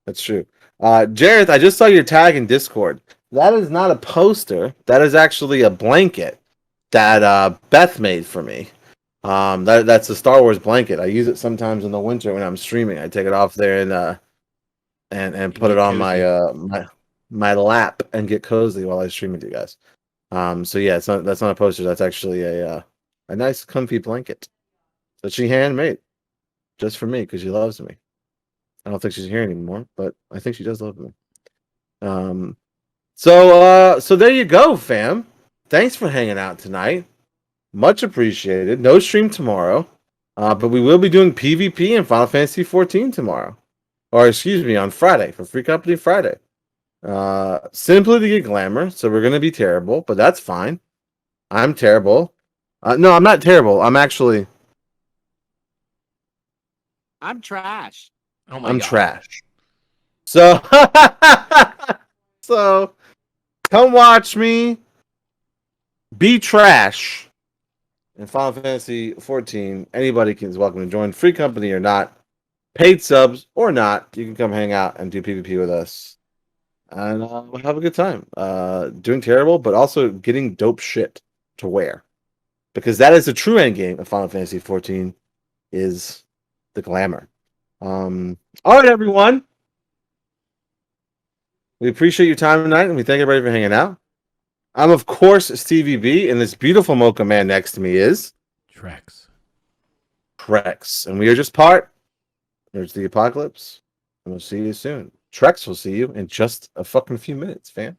That's true. Jareth, I just saw your tag in Discord. That is not a poster. That is actually a blanket that Beth made for me. That's a Star Wars blanket. I use it sometimes in the winter when I'm streaming. I take it off there and put it on my lap and get cozy while I stream with you guys. So yeah, that's not a poster. That's actually a nice comfy blanket that she handmade just for me because she loves me. I don't think she's here anymore, but I think she does love me. So there you go, fam. Thanks for hanging out tonight. Much appreciated. No stream tomorrow, but we will be doing PvP in Final Fantasy 14 tomorrow, or excuse me, on Friday for Free Company Friday. Simply to get glamour, so we're gonna be terrible, but that's fine. I'm terrible. No, I'm not terrible. I'm trash. Oh my I'm God. trash. So so come watch me be trash in Final Fantasy 14. Anybody is welcome to join, free company or not, paid subs or not. You can come hang out and do PvP with us, and we'll have a good time. Doing terrible, but also getting dope shit to wear, because that is the true end game of Final Fantasy 14 is the glamour. All right, everyone. We appreciate your time tonight, and we thank everybody for hanging out. I'm, of course, Stevie B, and this beautiful mocha man next to me is Trex. Trex. And we are just part. There's the apocalypse, and we'll see you soon. Trex will see you in just a fucking few minutes, fam.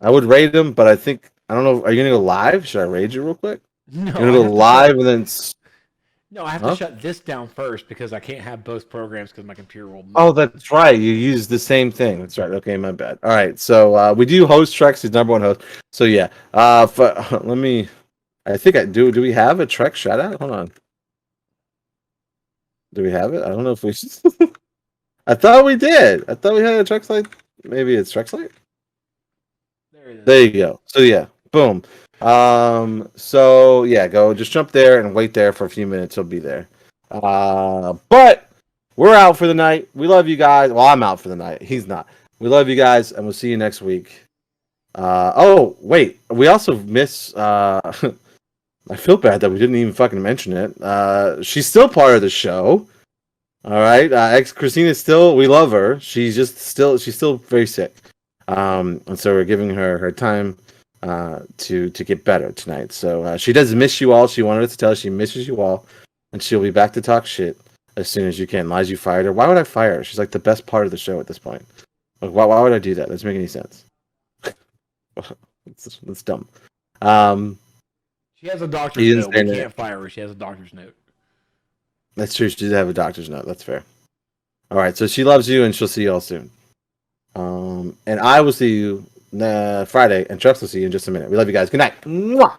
I would raid him, but I don't know. Are you going to go live? Should I raid you real quick? No, You're going to go live and then... No, I have to shut this down first because I can't have both programs because my computer will. Oh, that's right. You use the same thing. That's right. Okay, my bad. All right. So we do host Trex. He's number one host. So yeah. Let me. I think I do. Do we have a Trex shout out? Hold on. Do we have it? I don't know if we. I thought we did. I thought we had a Trex light. Maybe it's Trex light. There you go. So yeah. Boom. So yeah, go just jump there and wait there for a few minutes. He'll be there. But we're out for the night. We love you guys. Well, I'm out for the night. He's not. We love you guys, and we'll see you next week. Oh wait, we also miss. I feel bad that we didn't even fucking mention it. She's still part of the show. All right, ex Christina still. We love her. She's still very sick. And so we're giving her time to get better tonight. So she does miss you all. She wanted us to tell us she misses you all, and she'll be back to talk shit as soon as you can. Lies, you fired her. Why would I fire her? She's like the best part of the show at this point. Like, why would I do that? That doesn't make any sense. That's dumb. She has a doctor's note. We can't fire her. She has a doctor's note. That's true. She does have a doctor's note. That's fair. All right. So she loves you, and she'll see you all soon. And I will see you Friday, and Chuck will see you in just a minute. We love you guys. Good night. Mwah!